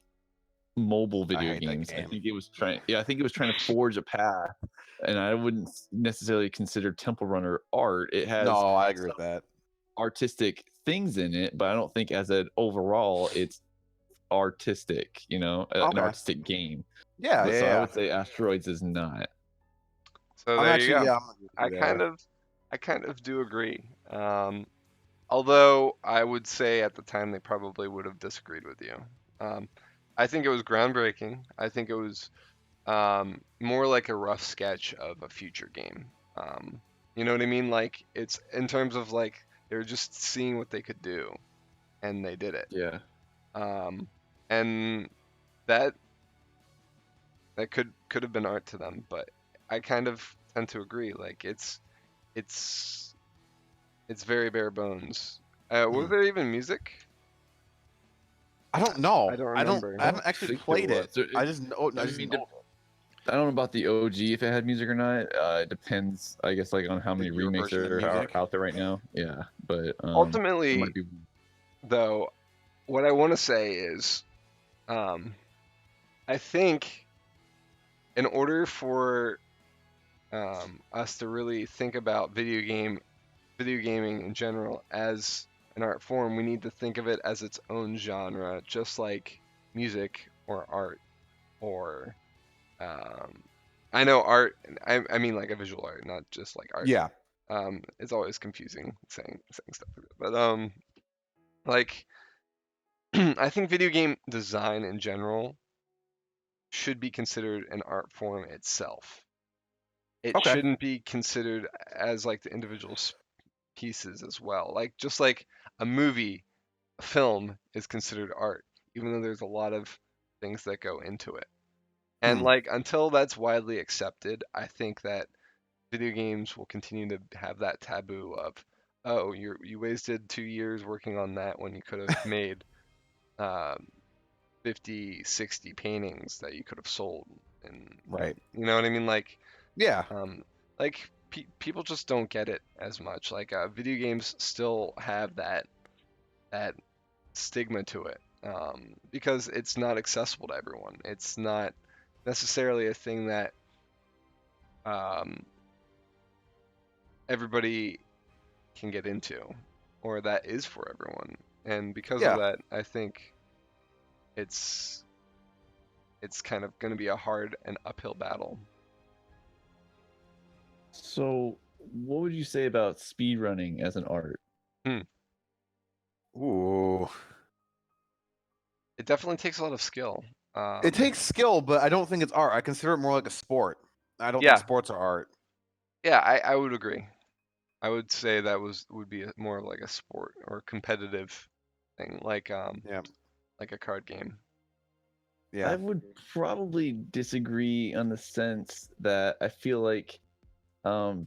mobile I video hate that games. I game. think it was trying. Yeah, I think it was trying to forge a path, and I wouldn't necessarily consider Temple Runner art. It has No, I agree with some that. artistic things in it, but I don't think as an overall it's artistic. An Okay, artistic game. yeah, But yeah, so I yeah. would say Asteroids is not. So I'm there you actually, go. yeah, I'm gonna agree with you I kind there. of I kind of do agree. Although I would say at the time they probably would have disagreed with you. Um, I think it was groundbreaking. I think it was more like a rough sketch of a future game. You know what I mean? Like it's in terms of like they were just seeing what they could do, and they did it. Yeah. Um, and that that could have been art to them, but I kind of tend to agree. Like it's it's very bare bones. Was Hmm. there even music? I don't know. I don't I don't. remember. I I haven't don't actually think there played it. was. I just know. I I just mean, know. I don't know about the OG if it had music or not. It depends, I guess, like on how Like many your remakes version of there are music. out there right now. Yeah, but it might Ultimately, be. though, what I want to say is, um, I think in order for us to really think about video gaming in general as an art form, we need to think of it as its own genre, just like music or art or um, I know art. I mean like a visual art, not just like art. Yeah. It's always confusing saying stuff like that. But like I think video game design in general should be considered an art form itself. It Okay. shouldn't be considered as like the individual pieces as well. Like just like a movie, a film is considered art, even though there's a lot of things that go into it. And Hmm. like until that's widely accepted, I think that video games will continue to have that taboo of oh, you wasted 2 years working on that when you could have made um, 50, 60 paintings that you could have sold, and Right. you know what I mean? Yeah. Um, like people just don't get it as much. Video games still have that stigma to it, because it's not accessible to everyone. It's not necessarily a thing that um, everybody can get into, or that is for everyone. And because of Yeah. that, I think it's it's kind of going to be a hard and uphill battle. So, what would you say about speedrunning as an art? Hmm. Ooh. It definitely takes a lot of skill. It takes skill, but I don't think it's art. I consider it more like a sport. I don't think Yeah, sports are art. yeah, I would agree. I would say that would be more like a sport or competitive thing, Yeah. like a card game. I Yeah. would probably disagree on the sense that I feel like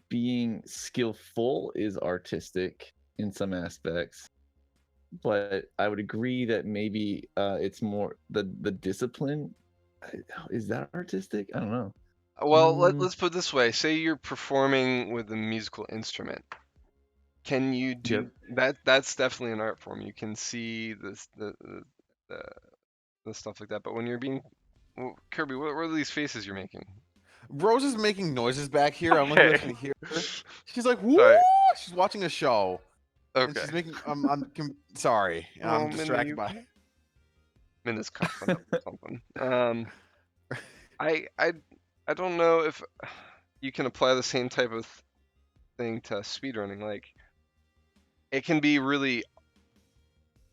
being skillful is artistic in some aspects, but I would agree that maybe it's more the discipline. Is that artistic? I don't know. Well, Mm, let's put it this way. Say you're performing with a musical instrument. Can you yep. do that? That's definitely an art form. You can see the, the stuff like that. But when you're being Kirby, what are these faces you're making? Rose is making noises back here. I don't know if you guys Okay. can hear her. She's like, woo! Sorry. She's watching a show. And Okay. she's making sorry. I'm Oh, Minnie, distracted by Minnie's coughing up or something. I I I don't know if you can apply the same type of thing to speedrunning. Like, it can be really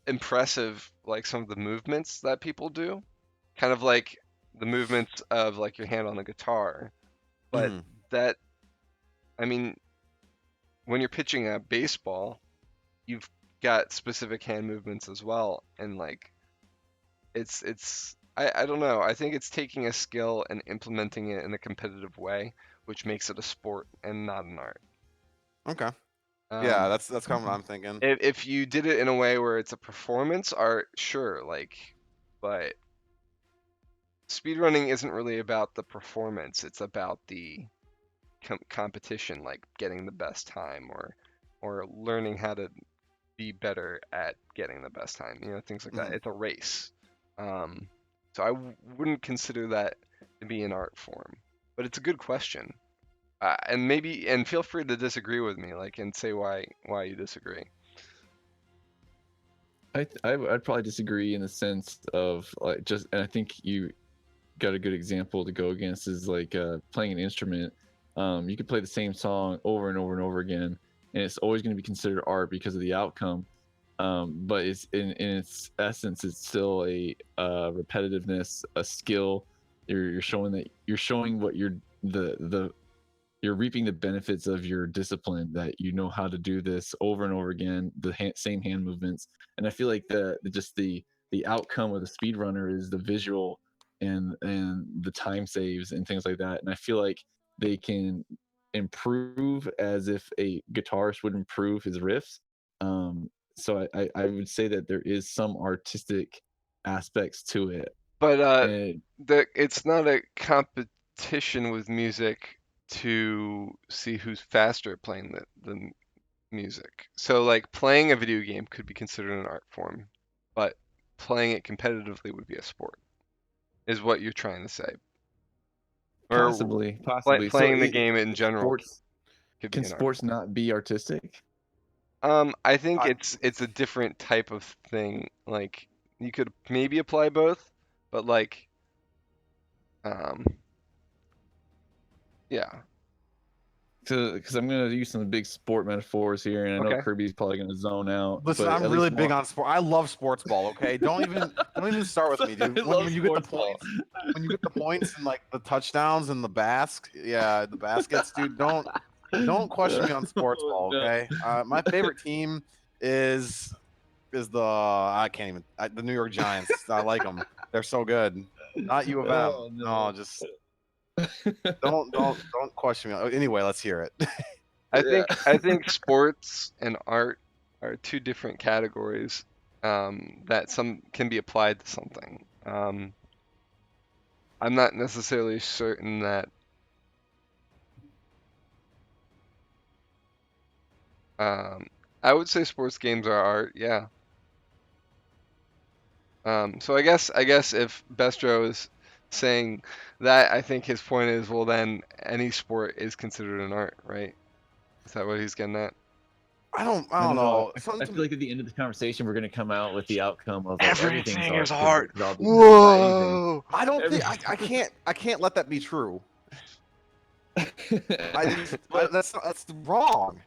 impressive, like some of the movements that people do, kind of like the movements of like your hand on the guitar. But Mhm. that, I mean, when you're pitching a baseball, you've got specific hand movements as well, and like I don't know. I think it's taking a skill and implementing it in a competitive way, which makes it a sport and not an art. Okay. Yeah, Um, that's kind of what I'm thinking. if you did it in a way where it's a performance art, sure, but speedrunning isn't really about the performance. It's about the competition, like getting the best time, or learning how to be better at getting the best time. Things like that. Mhm. It's a race. Um, so wouldn't consider that to be an art form, but it's a good question. And feel free to disagree with me, and say why you disagree. I'd probably disagree in the sense of like just, and I think you got a good example to go against is like playing an instrument. You could play the same song over and over and over again, and it's always going to be considered art because of the outcome. But it's in its essence, it's still a repetitiveness, a skill. You're showing that you're showing what you're reaping the benefits of your discipline, that you know how to do this over and over again, the same hand movements. And I feel like the outcome of the speedrunner is the visual and the time saves and things like that. And I feel like they can improve as if a guitarist would improve his riffs. So I would say that there is some artistic aspects to it. But And it's not a competition with music to see who's faster at playing the music. So like playing a video game could be considered an art form, but playing it competitively would be a sport, is what you're trying to say. Or possibly. So playing the game in general sports could be can an art sports not be artistic? I think I, it's a different type of thing. Like, you could maybe apply both, but um, yeah. Because I'm gonna use some big sport metaphors here, and I know Okay. Kirby's probably gonna zone out, listen, but I'm at really least big one. on sport. I love sports ball, okay? Don't even start with me, dude. I When love when you get the sports ball. points, when you get the points and like the touchdowns and the baskets, dude, don't question me on sports Oh, ball, no. okay? My favorite team is the New York Giants. I like them. They're so good. Not U of M. Oh No, no. just don't question me. Anyway, let's hear it. Yeah. I think sports and art are two different categories that some can be applied to something. I'm not necessarily certain that um, I would say sports games are art, yeah. So I guess if Bestro is saying that, I think his point is, well, then any sport is considered an art, right? Is that what he's getting at? I I don't don't know. know. I feel like at the end of the conversation, we're gonna come out with the outcome of like everything's Everything is art because art. I'll be surprised by anything. Whoa! I don't think Every, I can't let that be true. but That's wrong.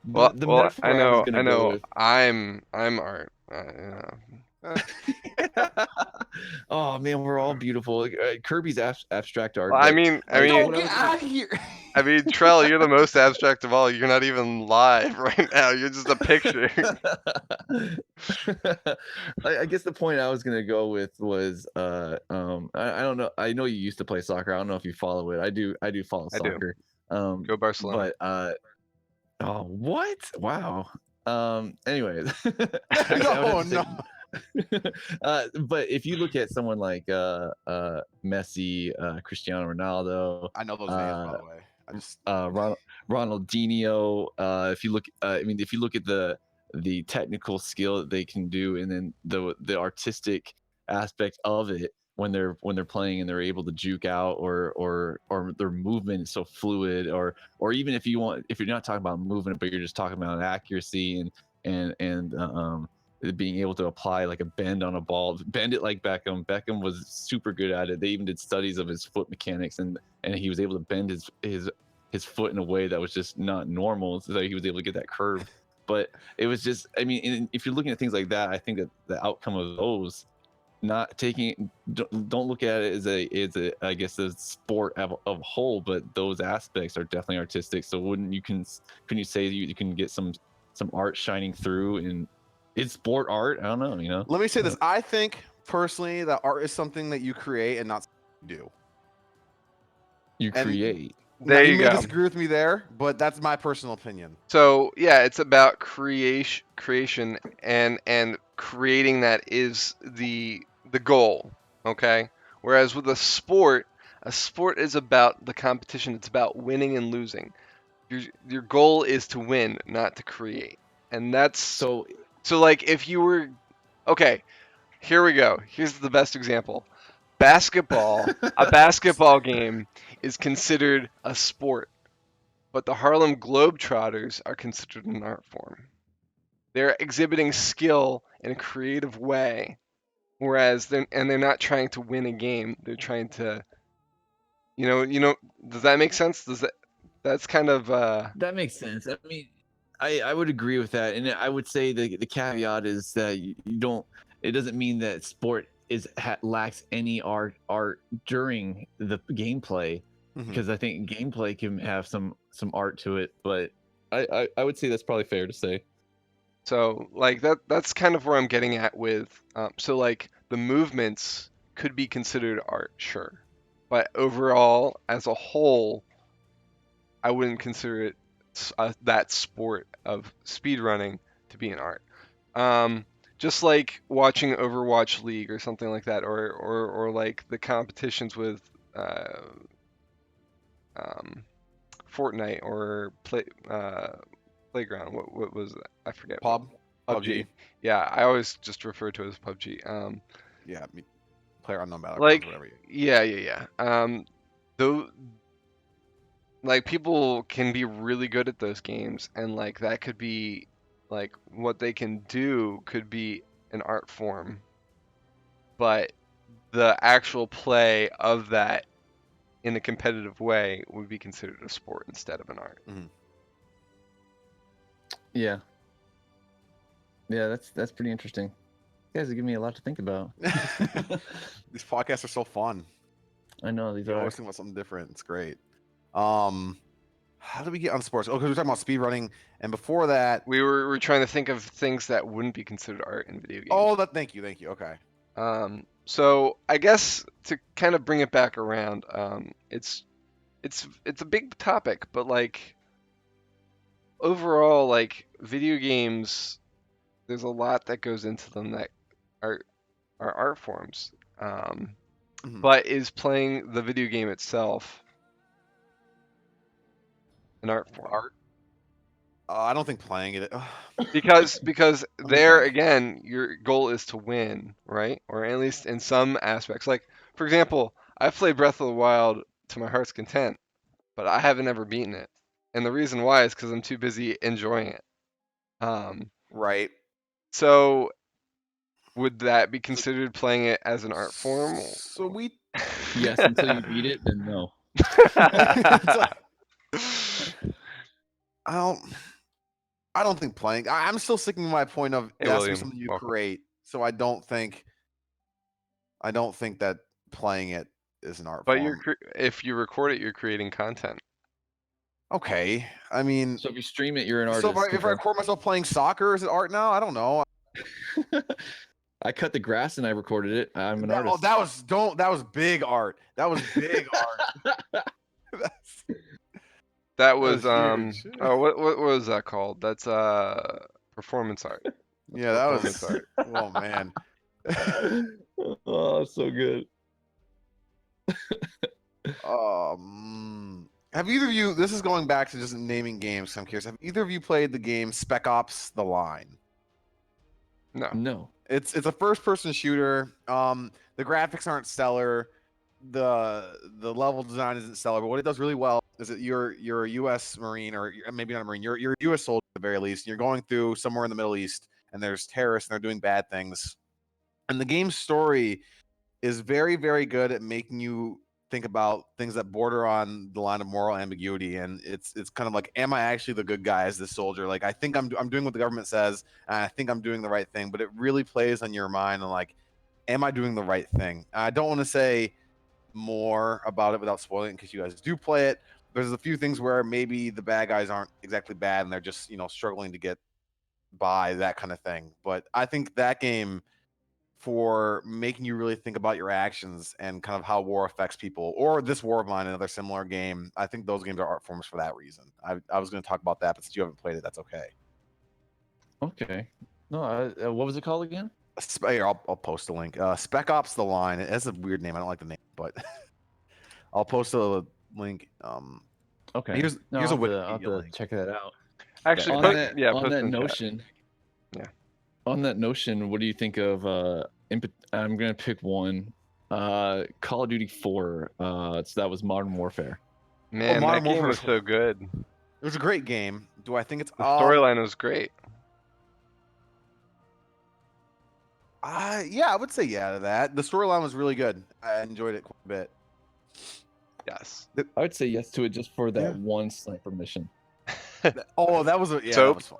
the metaphor I was I gonna go know. with. I'm art. Uh, Oh man, we're all beautiful. Kirby's abstract art, Well, but like don't what I get was out of here. I mean, Trell, you're the most abstract of all. You're not even live right now. You're just a picture. I guess the point I was gonna go with was I don't know, I know you used to play soccer. I don't know if you follow it. I do follow I do. soccer. Go Barcelona. But oh what? Wow. Anyways, actually I would have No, to say no. but if you look at someone like Messi, Cristiano Ronaldo, I know those names, by uh the way. I just Ronaldinho. If you look, I mean, if you look at the technical skill that they can do, and then the artistic aspect of it when they're playing and they're able to juke out or their movement is so fluid, or even if you want, if you're not talking about movement but you're just talking about accuracy and being able to apply like a bend on a ball, bend it like Beckham. Beckham was super good at it. They even did studies of his foot mechanics, and he was able to bend his foot in a way that was just not normal, so that he was able to get that curve. But it was just, I mean, if you're looking at things like that, I think that the outcome of those, not taking, don't look at it as a I guess a sport of whole, but those aspects are definitely artistic. So wouldn't you can you say you can get some art shining through in it's sport art? I don't know, you know. let me say this. I think personally that art is something that you create and not something you do. You And create. now There you you may go. disagree with me there, but that's my personal opinion. So yeah, it's about creation, and creating that is the goal. Okay. Whereas with a sport is about the competition. It's about winning and losing. Your goal is to win, not to create. And that's So so like if you were okay, here we go. Here's the best example. Basketball, a basketball game is considered a sport, but the Harlem Globetrotters are considered an art form. They're exhibiting skill in a creative way, whereas they're not trying to win a game. They're trying to, does that make sense? That's kind of that makes sense. I mean, I would agree with that, and I would say the caveat is that you don't. It doesn't mean that sport lacks any art during the gameplay, Mhm. because I think gameplay can have some art to it. But I would say that's probably fair to say. so like that's kind of where I'm getting at with so like the movements could be considered art, sure, but overall as a whole, I wouldn't consider it that sport of speedrunning to be an art. Um, just like watching Overwatch League or something like that, or like the competitions with uh, um, Fortnite or Playground. What was that? I forget what. Pub, PUBG. PUBG. Yeah, I always just refer to it as PUBG. Yeah, player unknown battlegrounds, Like whatever. yeah. Though like people can be really good at those games, and like that could be like what they can do could be an art form, but the actual play of that in a competitive way would be considered a sport instead of an art. Yeah, yeah, that's pretty interesting. You guys are giving me a lot to think about. These podcasts are so fun. I know these You are. always think about something different. It's great. How did we get on sports? Oh, because we're talking about speed running, and before that, We're trying to think of things that wouldn't be considered art in video games. oh, that. Thank you. Okay. So I guess to kind of bring it back around, it's a big topic, but like overall, like video games, there's a lot that goes into them that are art forms. Mhm. But is playing the video game itself an art form? Art. I don't think playing it. Because Let me there think. again, your goal is to win, right? Or at least in some aspects. Like for example, I've played Breath of the Wild to my heart's content, but I haven't ever beaten it. And the reason why is because I'm too busy enjoying it. Um, Right. so would that be So, considered playing it as an art form? so we. Yes, until you beat it, then no. It's like, I don't. I don't think playing. I'm still sticking to my point of Hey it has to be William, something you welcome. create. So I don't think. I don't think that playing it is an art But you're form. if you record it, you're creating content. Okay. I mean, So if you stream it, you're an so artist. if I record myself playing soccer, is it art now? I don't know. I cut the grass and I recorded it. I'm an That, oh, artist. that was big art. That was big art. That's, That that was was huge. oh what was that called? That's performance art. That's Yeah, that performance was. art. Oh man. Oh, so good. Have either of you? This is going back to just naming games. So I'm curious. Have either of you played the game Spec Ops: The Line? No. No. It's a first person shooter. The graphics aren't stellar. The level design isn't stellar, but what it does really well is that you're a U.S. Marine, or maybe not a Marine. You're a U.S. soldier at the very least. And you're going through somewhere in the Middle East, and there's terrorists and they're doing bad things. And the game's story is very very good at making you think about things that border on the line of moral ambiguity. And it's kind of like, am I actually the good guy as this soldier? Like, I think I'm doing what the government says, and I think I'm doing the right thing, but it really plays on your mind and like, am I doing the right thing? I don't want to say more about it without spoiling it in case you guys do play it. There's a few things where maybe the bad guys aren't exactly bad and they're just, struggling to get by, that kind of thing. But I think that game, for making you really think about your actions and kind of how war affects people, or this War of Mine, another similar game. I think those games are art forms for that reason. I was going to talk about that, but since you haven't played it, that's okay. Okay. No, what was it called again? Here, I'll post a link. Spec Ops: The Line. It has a weird name. I don't like the name, but I'll post a link. Okay. No, Here's a I'll have Wikipedia to link. check that out. Actually, On put that yeah, on post that in chat. notion, Yeah. on that notion, what do you think of I'm gonna pick one. Call of Duty 4. So that was Modern Warfare. Oh, Man, that Modern game Warfare. was so good. It was a great game. Do I think it's The storyline was great. yeah, I would say yeah to that. The storyline was really good. I enjoyed it quite a bit. Yes. I would say yes to it just for that Yeah. one sniper mission. Oh, that was that Soap? was fun.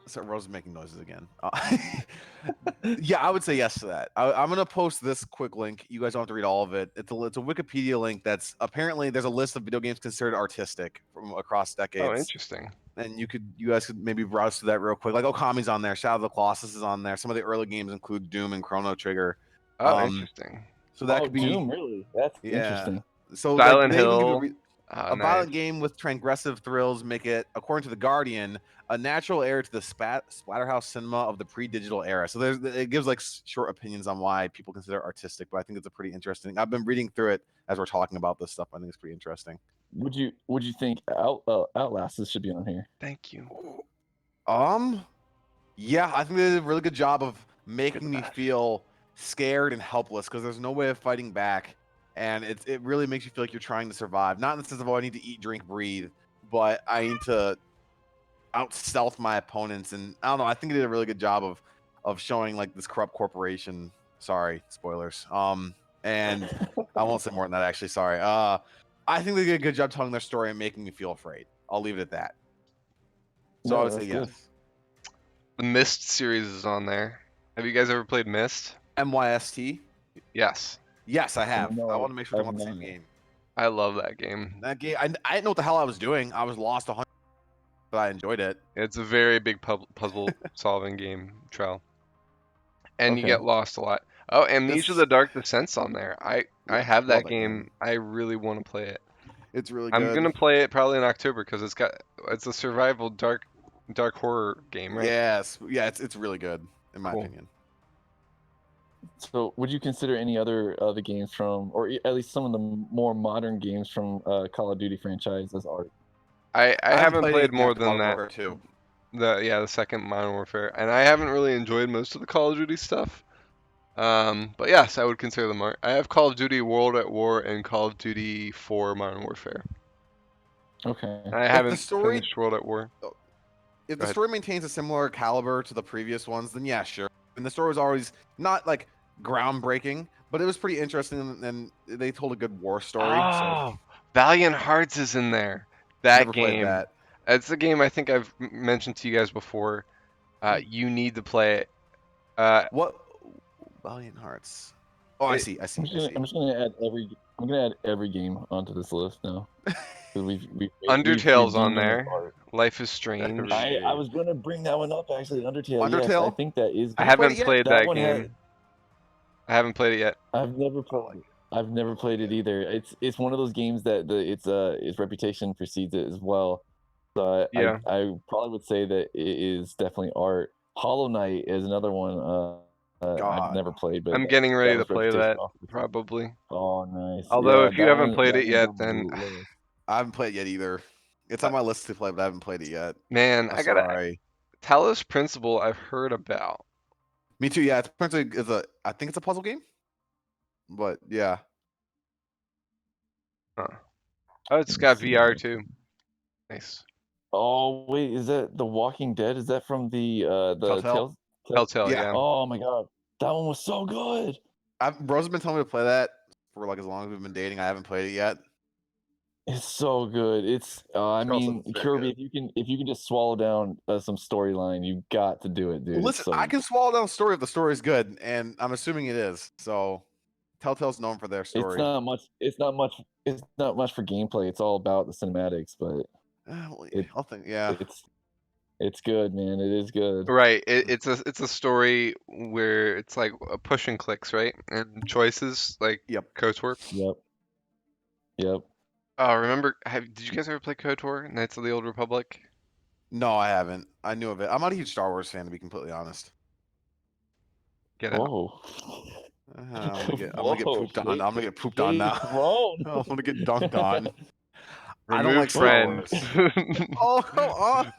So Rose is making noises again. Yeah, I would say yes to that. I'm gonna post this quick link. You guys don't have to read all of it. It's a Wikipedia link that's apparently there's a list of video games considered artistic from across Oh, decades, interesting. and you guys could maybe browse through that real quick. Like Okami's on there, Shadow of the Colossus is on there. Some of the early games include Doom and Chrono Trigger. Oh, Um, interesting. so that Oh, could be Doom, really? That's yeah. interesting. So like Silent they even give Hill. a Nice. violent game with transgressive thrills make it, according to the Guardian, a natural heir to the splatterhouse cinema of the pre-digital era. So it gives like short opinions on why people consider it artistic, but I think it's a pretty interesting. I've been reading through it as we're talking about this stuff. I think it's pretty interesting. Would you think Outlast should be on here? Thank you. Yeah, I think they did a really good job of making me feel scared and helpless because there's no way of fighting back, and it really makes you feel like you're trying to survive. Not in the sense of, oh, I need to eat, drink, breathe, but I need to out stealth my opponents. And I don't know. I think they did a really good job of showing like this corrupt corporation. Sorry, spoilers. And I won't say more than that. Actually, sorry. I think they did a good job telling their story and making me feel afraid. I'll leave it at that. So I No, would say that's yes. good. The Myst series is on there. Have you guys ever played Myst? MYST. Yes. Yes, I have. I No, want to make sure we're I've talking about the same not. game. I love that game. That game, I didn't know what the hell I was doing. I was lost 100, but I enjoyed it. It's a very big puzzle solving game, Trell. And you Okay. get lost a lot. Oh, Amnesia: This, The Dark Descent's on there. I have love that that game. game. I really want to play it. It's really I'm good. gonna play it probably in October because it's a survival dark horror game, right? Yes, yeah, it's really good in my Cool. opinion. So, would you consider any other games from, or at least some of the more modern games from Call of Duty franchise as art? I haven't haven't played played anything more after than Modern that. Warfare 2. The second Modern Warfare, and I haven't really enjoyed most of the Call of Duty stuff. But yes, I would consider them art. I have Call of Duty World at War and Call of Duty 4 Modern Warfare. Okay. I If the haven't story finished World at War. if Go the ahead. story maintains a similar caliber to the previous ones, then yeah, sure. And the story was always not like groundbreaking, but it was pretty interesting, and they told a good war story. So Oh, Valiant Hearts is in there. That never played game. that. It's a game I think I've mentioned to you guys before. You need to play it. What Valiant Hearts? Oh, I It, see. I I'm see. just I gonna, see. I'm just gonna add I'm gonna add every game onto this list now. 'Cause we've Undertale's on deemed them as there. art. Life is Strange. I was gonna bring that one up actually. Undertale, yes, I Undertale. think that is I Have you played it haven't yet? played that that one has. game. I haven't played it yet. I've never played it. I've never played it either. It's one of those games that its reputation precedes it as well. So Yeah, I probably would say that it is definitely art. Hollow Knight is another one I've God. never played, but I'm getting that ready to was play reputation that off. probably. Oh, nice. Although Yeah, if you haven't played that it one's yet, on my then list. I haven't played it yet either. It's on my list to play, but I haven't played it yet. man, I'm I gotta sorry. Talos Principle I've heard about. Me too. Yeah, it's principally I think it's a puzzle game, but yeah. Huh. Oh, it's Let's got see. VR too. Nice. Oh wait, is that The Walking Dead? Is that from the Telltale. Telltale, Yeah, yeah. Oh my god, that one was so good. Rose has been telling me to play that for like as long as we've been dating. I haven't played it yet. It's so good. I Charles said mean, it's very Kirby, good. if you can just swallow down some storyline, you got to do it, dude. It's Listen, so I can swallow down a story if the story is good, and I'm assuming it is. So, Telltale's known for their it's story. not much. It's not much for gameplay. It's all about the cinematics, but Well, it I'll think. Yeah. it's good, man. It is good. Right. It's a story where it's like a push and clicks, right? And choices like Yep. KOTOR. Yep. Yep. Oh, remember? Did you guys ever play KOTOR, Knights of the Old Republic? No, I haven't. I knew of it. I'm not a huge Star Wars fan, to be completely honest. Get out. Whoa. I'm gonna get Whoa. pooped on. Shade, I'm gonna get pooped on shade now. thrown. I'm gonna get dunked on. I don't Remove like Star friend. Wars. Oh, come on.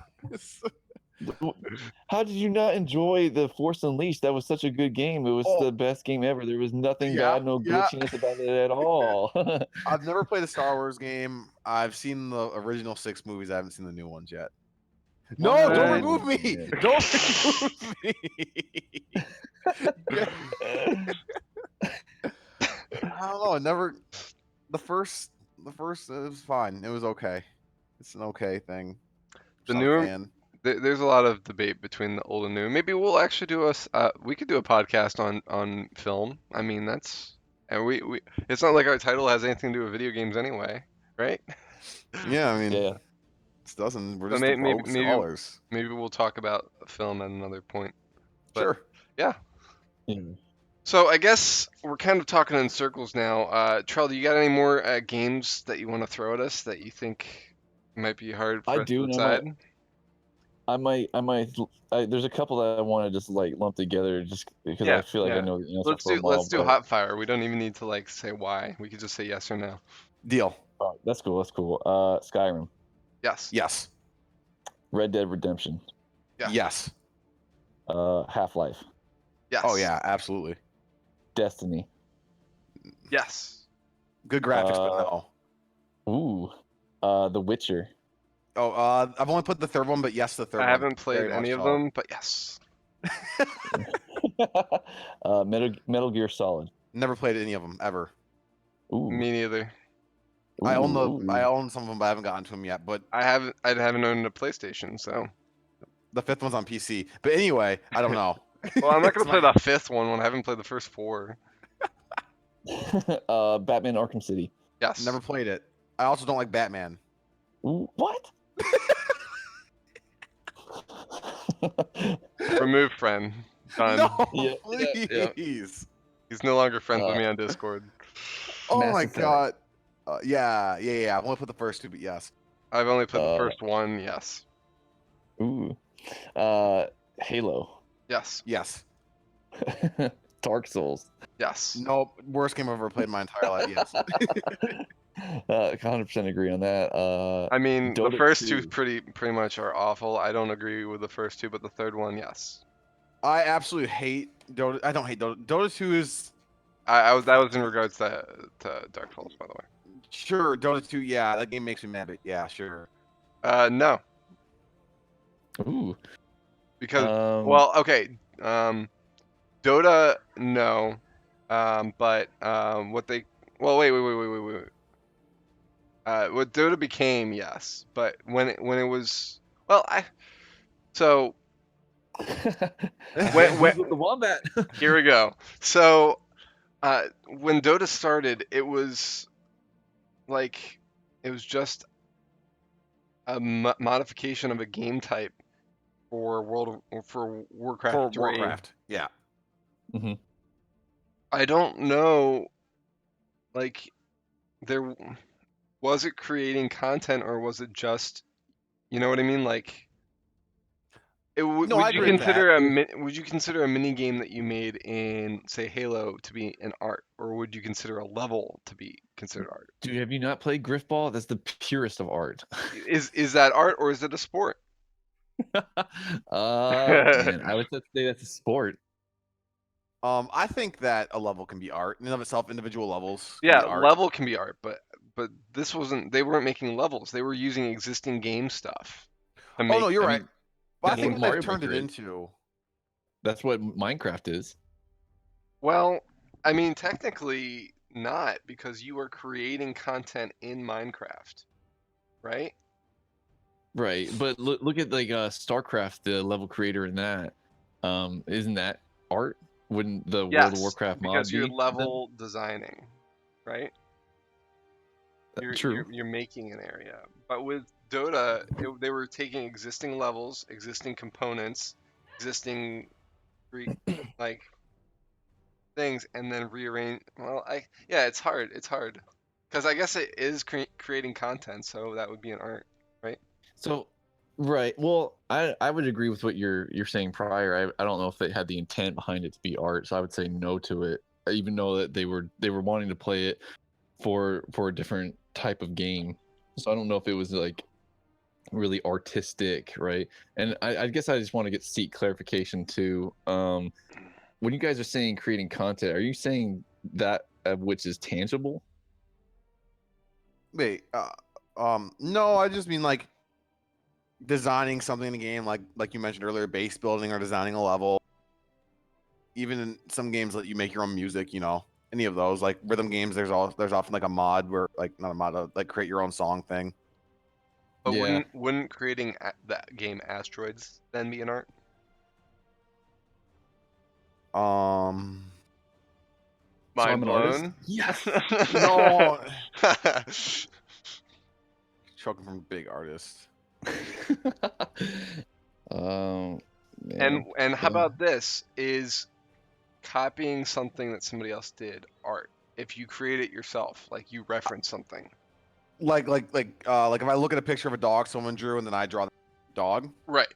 How did you not enjoy The Force Unleashed? That was such a good game. It was Oh, the best game ever. There was nothing yeah, bad, no yeah. glitchiness about it at all. I've never played a Star Wars game. I've seen the original 6 movies. I haven't seen the new ones yet. No, don't What? remove me. Man. Don't remove me. Yeah, I don't know. I never. The first it was fine. It was okay. It's an okay thing. The Just not a newer, fan. there's a lot of debate between the old and new. Maybe we'll actually we could do a podcast on film. I mean, and we it's not like our title has anything to do with video games anyway, right? Yeah, I mean, Yeah. it doesn't. We're So just the maybe rogue scholars. maybe we'll talk about film at another point. But Sure. yeah. Yeah. So I guess we're kind of talking in circles now. Trell, do you got any more games that you want to throw at us that you think might be hard I for us to do, and decide? there's a couple that I want to just like lump together just because I Yeah, feel like I yeah. know the answer for them all. Let's do But hot fire. We don't even need to like say why. We could just say yes or no. Deal. that's cool. That's cool. Skyrim, Yes. Yes. Red Dead Redemption, Yeah. Yes. Half-Life, Yes. Oh yeah, absolutely. Destiny. Yes. Good graphics, but no. The Witcher. Oh, I've only put the third one, but yes, the third I one. haven't played Very any much of so. them, but yes. Metal Gear Solid. Never played any of them ever. Ooh. Me neither. I own Ooh. I own some of them, but I haven't gotten to them yet. But I haven't owned a PlayStation, so. the 5th one's on PC. But anyway, I don't know. Well, I'm not gonna It's play my- the 5th one when I haven't played the first 4. Batman Arkham City. Yes. Never played it. I also don't like Batman. Ooh, what? Remove friend. Done. No, Yeah, please. yeah. He's no longer friends with me on Discord. Oh Mass my Effect. god. Yeah. I only put the first two, but yes. I've only put the Uh, first one. Yes. ooh. Halo. Yes. Yes. Dark Souls. Yes. Nope. Worst game I've ever played in my entire life. Yes. 100% agree on that. I mean, the Dota first two 2. pretty much are awful. I don't agree with the first two, but the third one, yes. I absolutely hate Dota. I don't hate Dota. Dota 2 is That was in regards to Dark Souls, by the way. sure. Dota 2, yeah, that game makes me mad, but yeah, sure. No, Ooh. because Um. well, okay, Dota, no, but what they well, wait. What Dota became, yes, but when it was well, so when Who's with the wombat? here we go. So when Dota started, it was like it was just a modification of a game type for for Warcraft For 3. Warcraft, yeah. hmm I don't know, like there was it creating content or was it just, you know what I mean? Like, No, I would you agree with that. consider would you consider a mini game that you made in say Halo to be an art, or would you consider a level to be considered art? Dude, have you not played Griffball? That's the purest of art. Is that art or is it a sport? Man, I would say that's a sport. I think that a level can be art in and of itself. Individual levels can be Yeah, art. level can be art, but this wasn't. They weren't making levels. They were using existing game stuff to Oh no, make you're I right. mean, But I that's think what what they've Mario turned it Maker is. into. That's what Minecraft is. Well, I mean, technically not because you are creating content in Minecraft, right? Right. But look at like StarCraft, the level creator in that. Isn't that art? Wouldn't the World of Yes, Warcraft mod because you're be then? level designing, right? True. You're making an area. But with Dota, they were taking existing levels, existing components, existing like things, and then rearrange. Well, yeah, it's hard. It's hard because I guess it is creating content, so that would be an art, right? So, right. Well, I would agree with what you're saying prior. I don't know if they had the intent behind it to be art, so I would say no to it. Even though that they were wanting to play it for a different type of game. So I don't know if it was like really artistic, right? And I guess I just want to seek clarification too. When you guys are saying creating content, are you saying that which is tangible? Wait, no, I just mean like designing something in the game, like you mentioned earlier, base building or designing a level. Even in some games that you make your own music, any of those like rhythm games, there's often like a mod where like not a mod, like create your own song thing. But Yeah. wouldn't creating that game Asteroids then be an art? Um, So Mind I'm an artist. blown. Yes. no, choking from big artists. um, and man. and how Yeah. about this? Is copying something that somebody else did art? If you create it yourself, like you reference something. Like if I look at a picture of a dog someone drew and then I draw the dog, Right.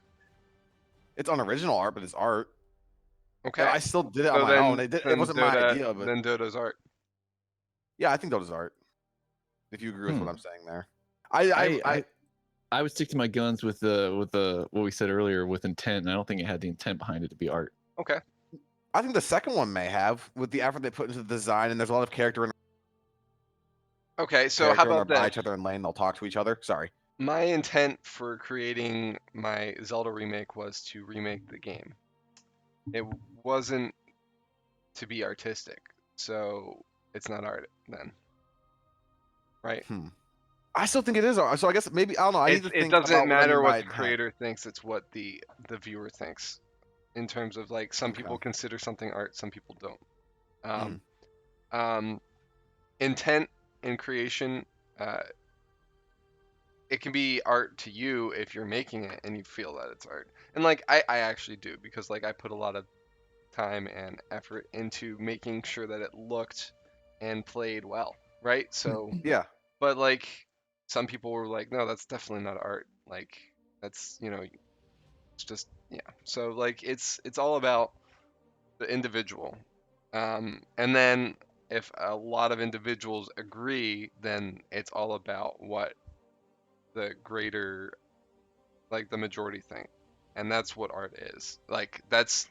it's unoriginal art, but it's art. And Okay. I still did it on So my own. It then wasn't my Dota idea, but then Dota's art. yeah, I think that is art. If you agree with what Hmm. I'm saying there, I I would stick to my guns with the what we said earlier with intent. And I don't think it had the intent behind it to be art. Okay. I think the second one may have with the effort they put into the design, and there's a lot of Okay. So how character, and they're about by this? each other in lane. They'll talk to each other. Sorry. My intent for creating my Zelda remake was to remake the game. It wasn't to be artistic, so it's not art then, right? I still think it is art. So I guess maybe I don't know. I need to It think doesn't about what I mean matter by what the intent. creator thinks; it's what the viewer thinks. In terms of like, some Okay. people consider something art, some people don't. Hmm. Um, intent in creation, uh, it can be art to you if you're making it and you feel that it's art. And like I actually do because like I put a lot of time and effort into making sure that it looked and played well, right? So Yeah. but like some people were like, no, that's definitely not art. Like that's it's just yeah. So like it's all about the individual. And then if a lot of individuals agree, then it's all about what the greater, like the majority think. And that's what art is. Like that's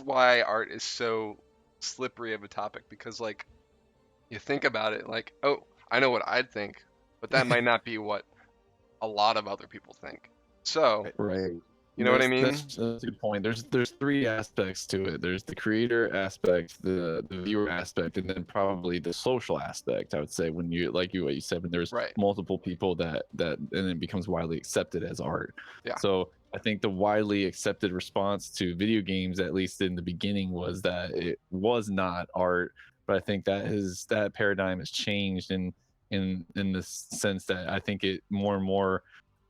why art is so slippery of a topic because like you think about it like, oh, I know what I'd think, but that might not be what a lot of other people think. So, Right. Right. you know what I That's mean? that's a good point. There's three aspects to it. There's the creator aspect, the viewer aspect, and then probably the social aspect. I would say when you like you what you said when there's Right. multiple people that and it becomes widely accepted as art. Yeah. So I think the widely accepted response to video games, at least in the beginning, was that it was not art. But I think that paradigm has changed in the sense that I think it more and more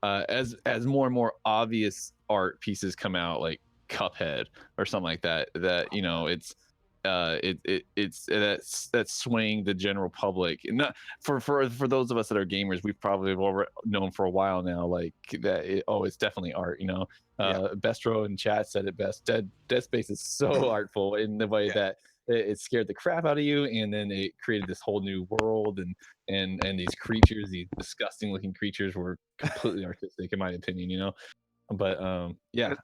as more and more obvious art pieces come out, like Cuphead or something like that, that it's that's swaying the general public. And not for those of us that are gamers, we've probably known for a while now, like that. It's definitely art. Yeah. Bestro in chat said it best. Dead Space is so artful in the way Yeah. that it scared the crap out of you, and then it created this whole new world, and these creatures, these disgusting looking creatures, were completely artistic in my opinion. But yeah,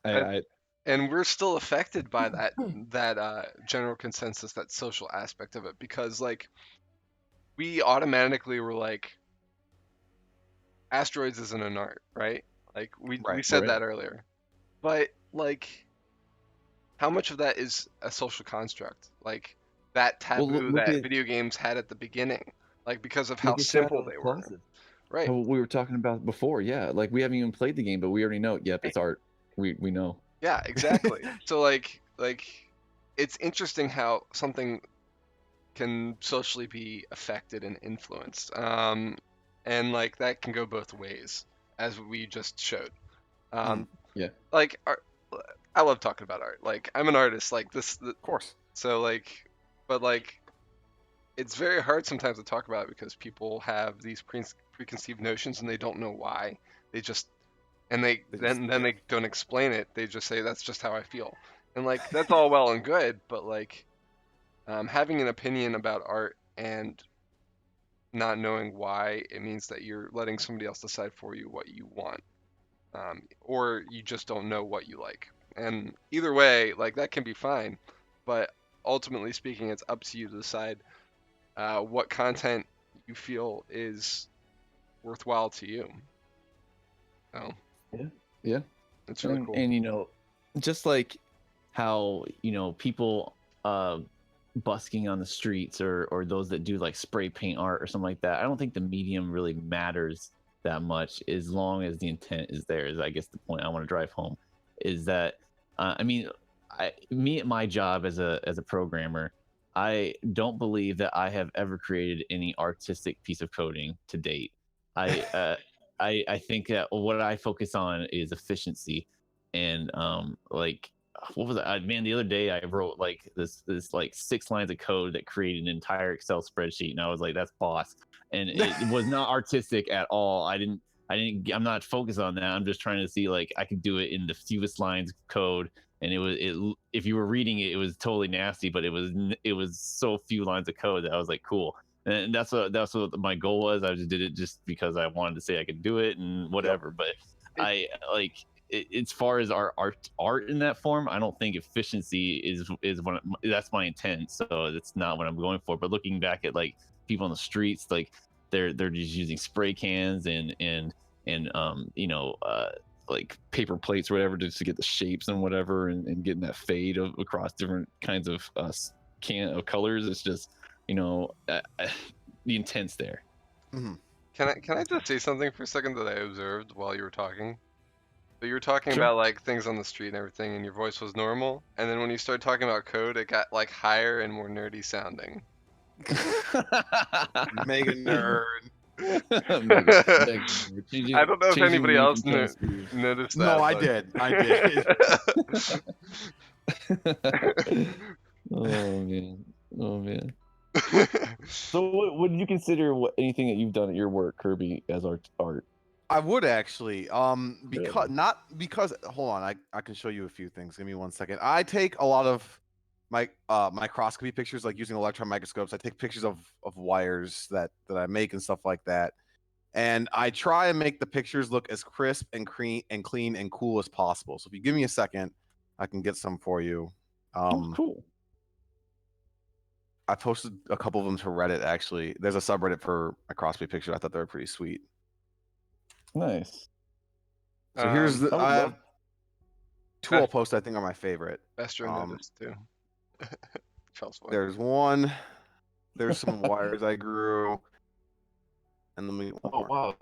And we're still affected by that general consensus, that social aspect of it, because like we automatically were like, asteroids isn't an art, right? Like we Right. said right. that earlier. But like how much of that is a social construct? Like that Well, taboo look that at video games had at the beginning, like because of how look at Shadow simple of the they were. Colossus. Right. How we were talking about before. Yeah, like we haven't even played the game, but we already know. Yep, Right. it's art. We know. Yeah, exactly. So like it's interesting how something can socially be affected and influenced. And like that can go both ways, as we just showed. Mhm. Yeah. Like art, I love talking about art. Like I'm an artist. Like Of course. so like, but like it's very hard sometimes to talk about it because people have these preconceived notions and they don't know why. They just and they They just then yeah. they don't explain it. They just say that's just how I feel. And like that's all well and good, but like having an opinion about art and not knowing why, it means that you're letting somebody else decide for you what you want, or you just don't know what you like. And either way, like that can be fine, but ultimately speaking, it's up to you to decide what content you feel is worthwhile to you. So Yeah. Yeah. it's really cool. And just like how people busking on the streets, or those that do like spray paint art or something like that, I don't think the medium really matters that much as long as the intent is there. Is I guess the point I want to drive home is that I mean, me at my job as a programmer, I don't believe that I have ever created any artistic piece of coding to date. I I think that what I focus on is efficiency, and like what was it? Man, the other day I wrote like this like 6 lines of code that created an entire Excel spreadsheet, and I was like, that's boss, and it was not artistic at all. I'm not focused on that. I'm just trying to see like I could do it in the fewest lines of code, and if you were reading it, it was totally nasty, but it was so few lines of code that I was like, cool. And that's what my goal was. I just did it just because I wanted to say I could do it and Yep. whatever. But It, I like as far as our art in that form, I don't think efficiency is what that's my intent. So that's not what I'm going for. But looking back at like people on the streets, like they're just using spray cans and like paper plates or whatever just to get the shapes and whatever, and getting that fade across different kinds of can of colors. It's just the intent's there. Mm-hmm. can I just say something for a second that I observed while you were talking? So you were talking Sure. about like things on the street and everything, and your voice was normal, and then when you started talking about code, it got like higher and more nerdy sounding. Mega nerd. Mega nerd. I don't know if Changing anybody me else from chemistry. noticed No, that, I but did. I did. Oh man. Oh man. So what would you consider anything that you've done at your work, Kirby, as art? I would actually, because Really? not because. Hold on, I can show you a few things. Give me 1 second. I take a lot of my microscopy pictures, like using electron microscopes. I take pictures of wires that I make and stuff like that, and I try and make the pictures look as crisp and clean and cool as possible. So if you give me a second, I can get some for you. Oh, cool. I posted a couple of them to Reddit. Actually, there's a subreddit for microscopy pictures. I thought they were pretty sweet. Nice. So here's Um, the. I would I love. have two I'll post. I think are my favorite. Bester noticed too. Charles Boy. There's one. There's some wires I grew, and let me. Oh wow.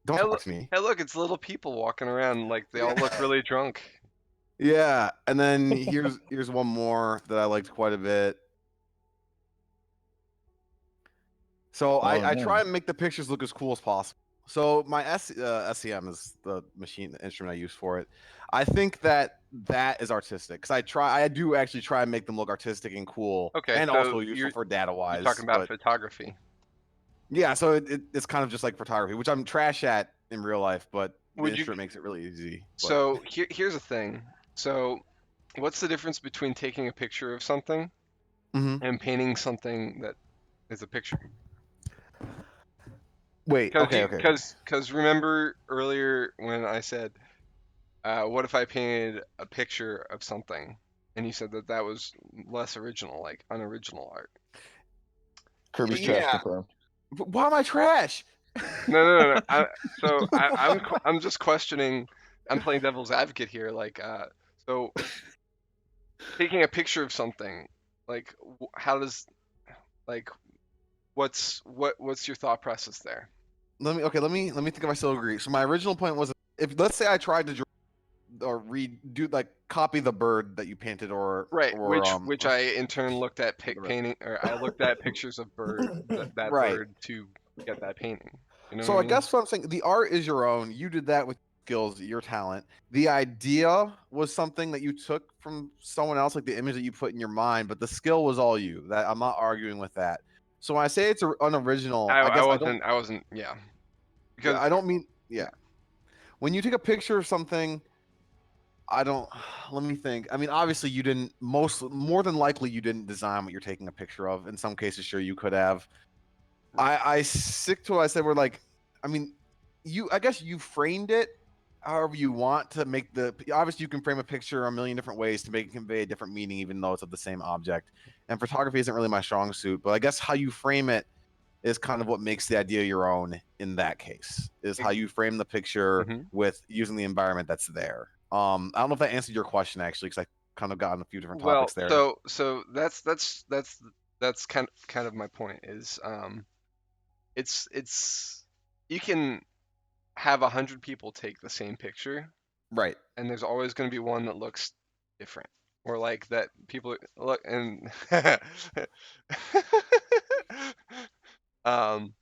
Don't Hey, talk look, to me. hey, look, it's little people walking around like they all look really drunk. Yeah, and then here's one more that I liked quite a bit. So Oh I try nice. and make the pictures look as cool as possible. So my SEM is the instrument I use for it. I think that is artistic because I do actually try and make them look artistic and cool, Okay, and so also useful for data you're talking wise. about But photography. yeah, so it's kind of just like photography, which I'm trash at in real life, but the Would you? instrument makes it really easy. But So here's the thing. So what's the difference between taking a picture of something Mhm. and painting something that is a picture? Wait, Because okay, you okay. because remember earlier when I said, what if I painted a picture of something, and you said that that was less original, like unoriginal art. Kirby's But you, trash Yeah, confirmed. why am I trash? no. I'm just questioning. I'm playing devil's advocate here. Like, so taking a picture of something, like, how does like what's your thought process there? Let me think if I still agree. So my original point was, if let's say I tried to draw or redo, like, copy the bird that you painted, Right, which or I in turn looked at the painting, or I looked at pictures of that right. bird to get that painting. You know what So I I mean? guess what I'm saying, the art is your own. You did that with skills, your talent. The idea was something that you took from someone else, like the image that you put in your mind, but the skill was all you. That I'm not arguing with that. So when I say it's unoriginal, I guess I wasn't, yeah, yeah, because I don't mean, yeah. When you take a picture of something, I don't. Let me think. I mean, obviously, you didn't. More than likely, you didn't design what you're taking a picture of. In some cases, sure, you could have. I stick to what I said. We're like, I mean, I guess you framed it however you want to make the. Obviously, you can frame a picture a million different ways to make it convey a different meaning, even though it's of the same object. And photography isn't really my strong suit, but I guess how you frame it is kind of what makes the idea your own in that case. Is how you frame the picture hmm with using the environment that's there. I don't know if that answered your question actually, because I kind of got on a few different well, topics there. so that's kind of my point is, it's you can have 100 people take the same picture, Right. and there's always going to be one that looks different, or like that people look and um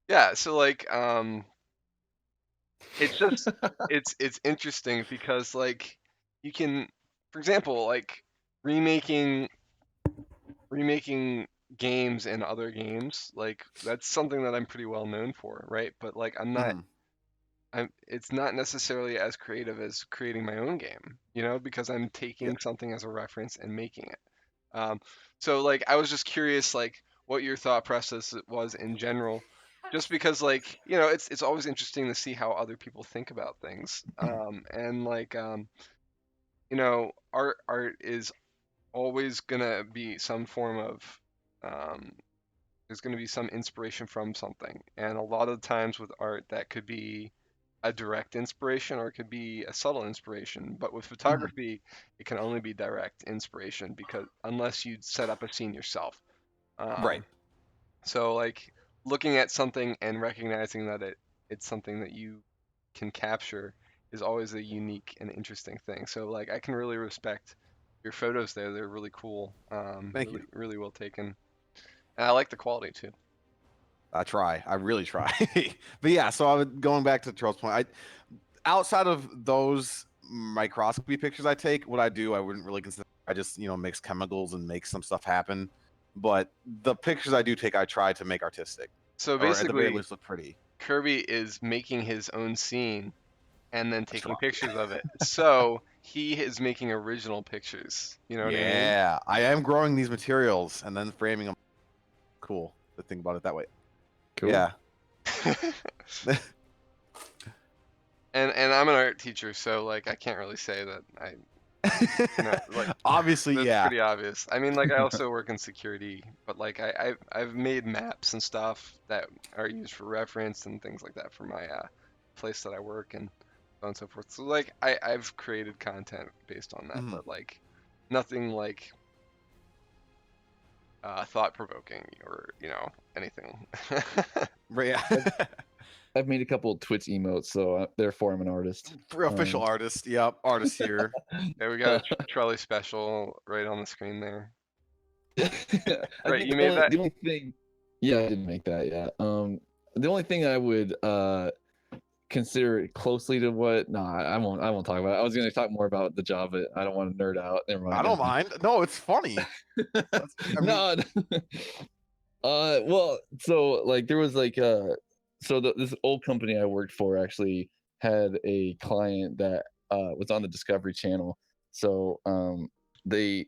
yeah, so like it's just it's interesting because like you can, for example, like remaking remaking games and other games, like that's something that I'm pretty well known for, right? But like Hmm. it's not necessarily as creative as creating my own game, because I'm Yeah. taking something as a reference and making it. Um, so like I was just curious, like what your thought process was in general, just because like it's always interesting to see how other people think about things. And like art is always gonna be some form of um, there's gonna be some inspiration from something, and a lot of times with art that could be a direct inspiration or it could be a subtle inspiration. But with Mhm. photography, it can only be direct inspiration because unless you set up a scene yourself. Right. Um, so like looking at something and recognizing that it's something that you can capture is always a unique and interesting thing. So like I can really respect your photos there. They're really cool. Thank you. Really well taken. And I like the quality too. I try. I really try. But yeah, so going back to Charles' point. Outside of those microscopy pictures I take, what I do, I wouldn't really consider. I just mix chemicals and make some stuff happen. but the pictures I do take, I try to make artistic, So or at the very basically, least look pretty. Kirby is making his own scene and then taking right. pictures of it. So he is making original pictures. You know what I mean? Yeah, I am growing these materials and then framing them. Cool to think about it that way. Cool. Yeah. And I'm an art teacher, so like I can't really say that like Obviously, that's yeah. pretty obvious. I mean, like I also work in security, but like I've made maps and stuff that are used for reference and things like that for my place that I work and so on and so forth. So like I've created content based on that, Mhm. but like nothing like thought provoking or anything. Right, yeah. I've made a couple of Twitch emotes, so therefore I'm an artist. For official artist. Yep, artist here. Yeah, we got a trolley special right on the screen there. I Right, think you made that? the only thing, yeah, I didn't make that. Yeah. The only thing I would consider it closely to what? No, I won't. I won't talk about it. I was going to talk more about the job, but I don't want to nerd out. Never mind. I don't mind. No, it's funny. I mean, No. Well, so like there was like this old company I worked for actually had a client that was on the Discovery Channel. So they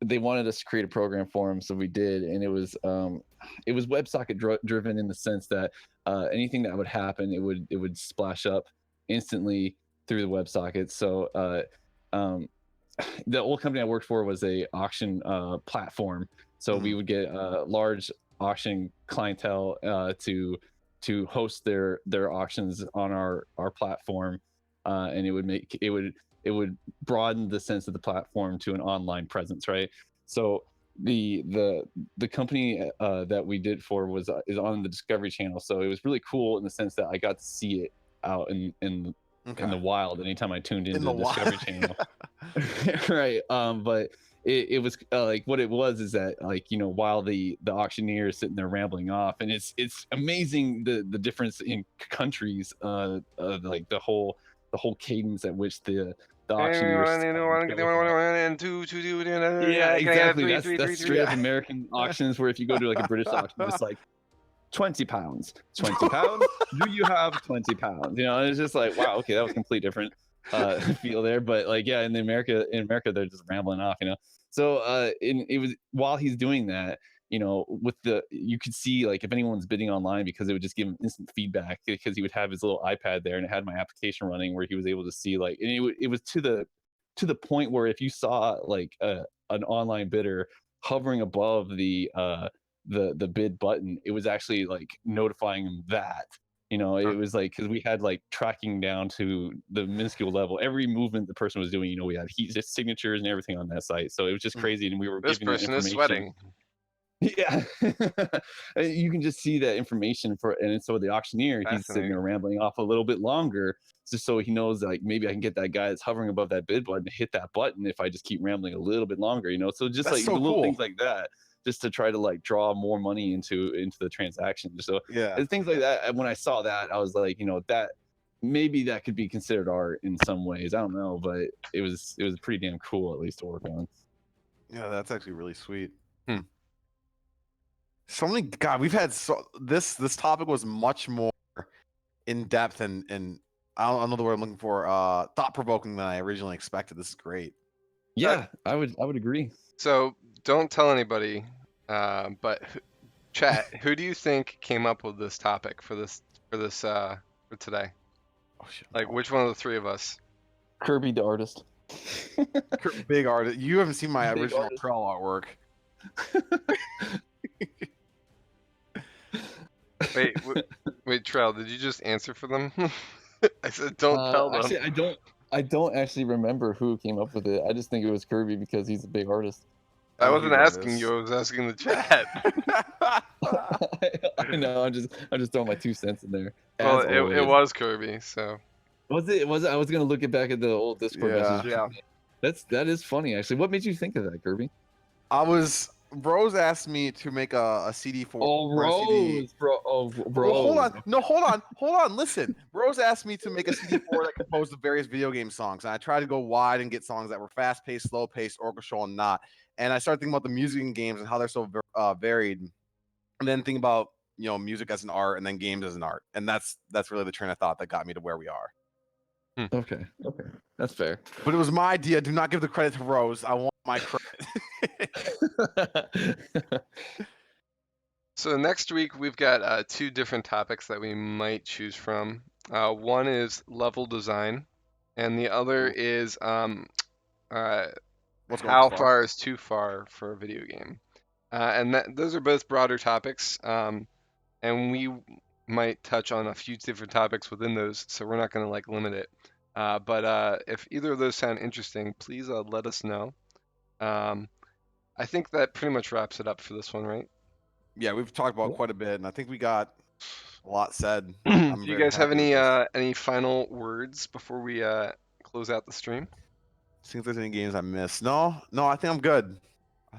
they wanted us to create a program for them, so we did, and it was WebSocket driven in the sense that anything that would happen, it would splash up instantly through the WebSocket. So um, the old company I worked for was a auction platform, so we would get large auction clientele to host their auctions on our platform, and it would broaden the sense of the platform to an online presence, right? So the company that we did for was is on the Discovery Channel, so it was really cool in the sense that I got to see it out in the wild anytime I tuned into the Discovery Channel. Right. But it was like what it was is that like while the auctioneer is sitting there rambling off, and it's amazing the difference in countries, like the whole cadence at which the auctioneer yeah, exactly, that's straight up American auctions, where if you go to like a British auction, it's like 20 pounds, 20 pounds, do you have 20 pounds, and it's just like, wow, okay, that was complete different feel there. But like, yeah, in America they're just rambling off, so it was while he's doing that, with you could see like if anyone's bidding online, because it would just give him instant feedback, because he would have his little iPad there and it had my application running, where he was able to see like, and it was to the point where if you saw like an online bidder hovering above the bid button, it was actually like notifying him that, it was like, because we had like tracking down to the minuscule level every movement the person was doing. We had heat signatures and everything on that site, so it was just crazy, and we were This giving that person is information. sweating. Yeah. You can just see that information and so the auctioneer, he's sitting there Fascinating. rambling off a little bit longer, just so he knows like maybe I can get that guy that's hovering above that bid button to hit that button if I just keep rambling a little bit longer, so just That's like the so little cool. things like that, just to try to like draw more money into the transaction. So Yeah. and things like that, when I saw that, I was like, that maybe that could be considered art in some ways, I don't know, but it was pretty damn cool, at least, to work on. Yeah, that's actually really sweet. Hmm. So many, God, we've had this topic was much more in depth and I don't know the word I'm looking for, thought provoking than I originally expected. This is great. Yeah, I would agree. So don't tell anybody, but chat, who do you think came up with this topic for today? Oh shit! Like, which one of the three of us? Kirby the artist. Big artist. You haven't seen my Big original artist. trail artwork. Wait, Trell, did you just answer for them? I said, don't tell them. Actually, I don't actually remember who came up with it. I just think it was Kirby because he's a big artist. I I'm a wasn't huge asking artist. you. I was asking the chat. I know. I'm just throwing my 2 cents in there. Well, As it always. was Kirby. So Was it? I was gonna look it back at the old Discord Yeah. message. yeah. That is funny, actually. What made you think of that, Kirby? I was Rose asked me to make a CD for Oh, or a CD. Rose, bro. Oh, Well, hold Rose. on. No, hold on. Listen, Rose asked me to make a CD4 that composed of various video game songs, and I tried to go wide and get songs that were fast-paced, slow-paced, orchestral, and not. And I started thinking about the music in games and how they're so varied, and then think about music as an art, and then games as an art, and that's really the train of thought that got me to where we are. Okay, that's fair. But it was my idea. Do not give the credit to Rose. I want my credit. So next week we've got 2 different topics that we might choose from. One is level design, and the other is What's going how too far? far is too far for a video game. And those are both broader topics, and we might touch on a few different topics within those, so we're not going to like limit it. But if either of those sound interesting, please let us know. I think that pretty much wraps it up for this one, right? Yeah, we've talked about quite a bit, and I think we got a lot said. Do I'm you very guys have happy with this. any final words before we close out the stream? See if there's any games I missed. No, I think I'm good.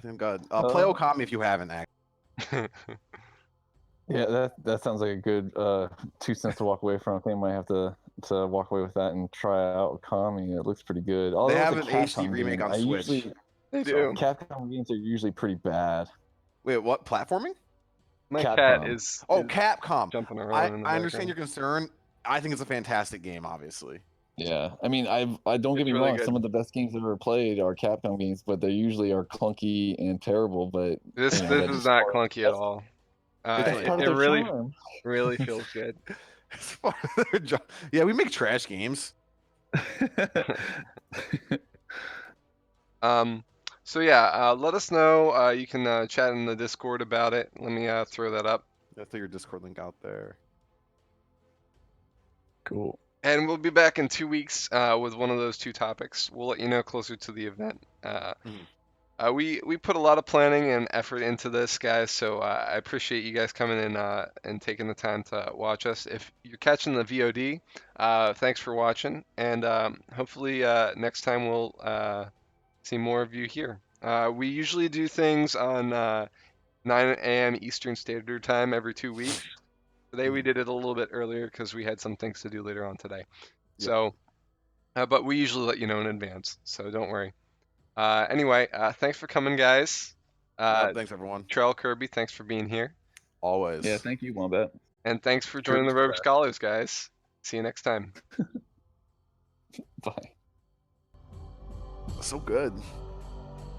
Play Okami if you haven't. Yeah, that sounds like a good 2 cents to walk away from. I think I might have to walk away with that and try out Okami. It looks pretty good. They Although have it's an a HD Capcom remake game, on Switch. They So- do. Capcom games are usually pretty bad. Wait, what? Platforming? My cat Capcom. is Capcom. jumping I around in the understand your background. concern. I think it's a fantastic game, obviously. Yeah, I mean, I don't get It's me really wrong. good. Some of the best games I've ever played are Capcom games, but they usually are clunky and terrible. But This you know, this that's is just not part clunky at that's, all. that's It's part It of their really charm. really feels good. It's part of their job. Yeah, we make trash games. So yeah, let us know. You can chat in the Discord about it. Let me throw that up. I threw your Discord link out there. Cool. And we'll be back in 2 weeks with one of those 2 topics. We'll let you know closer to the event. We put a lot of planning and effort into this, guys. So I appreciate you guys coming in and taking the time to watch us. If you're catching the VOD, thanks for watching, and hopefully next time we'll see more of you here. We usually do things on 9 a.m. Eastern Standard Time every 2 weeks. Today we did it a little bit earlier because we had some things to do later on today. Yep. So, but we usually let you know in advance, so don't worry. Anyway, thanks for coming, guys. Thanks, everyone. Trell, Kirby, thanks for being here. Always. Yeah, thank you, Wombat. And thanks for joining the Rogue Scholars, guys. See you next time. Bye. So good.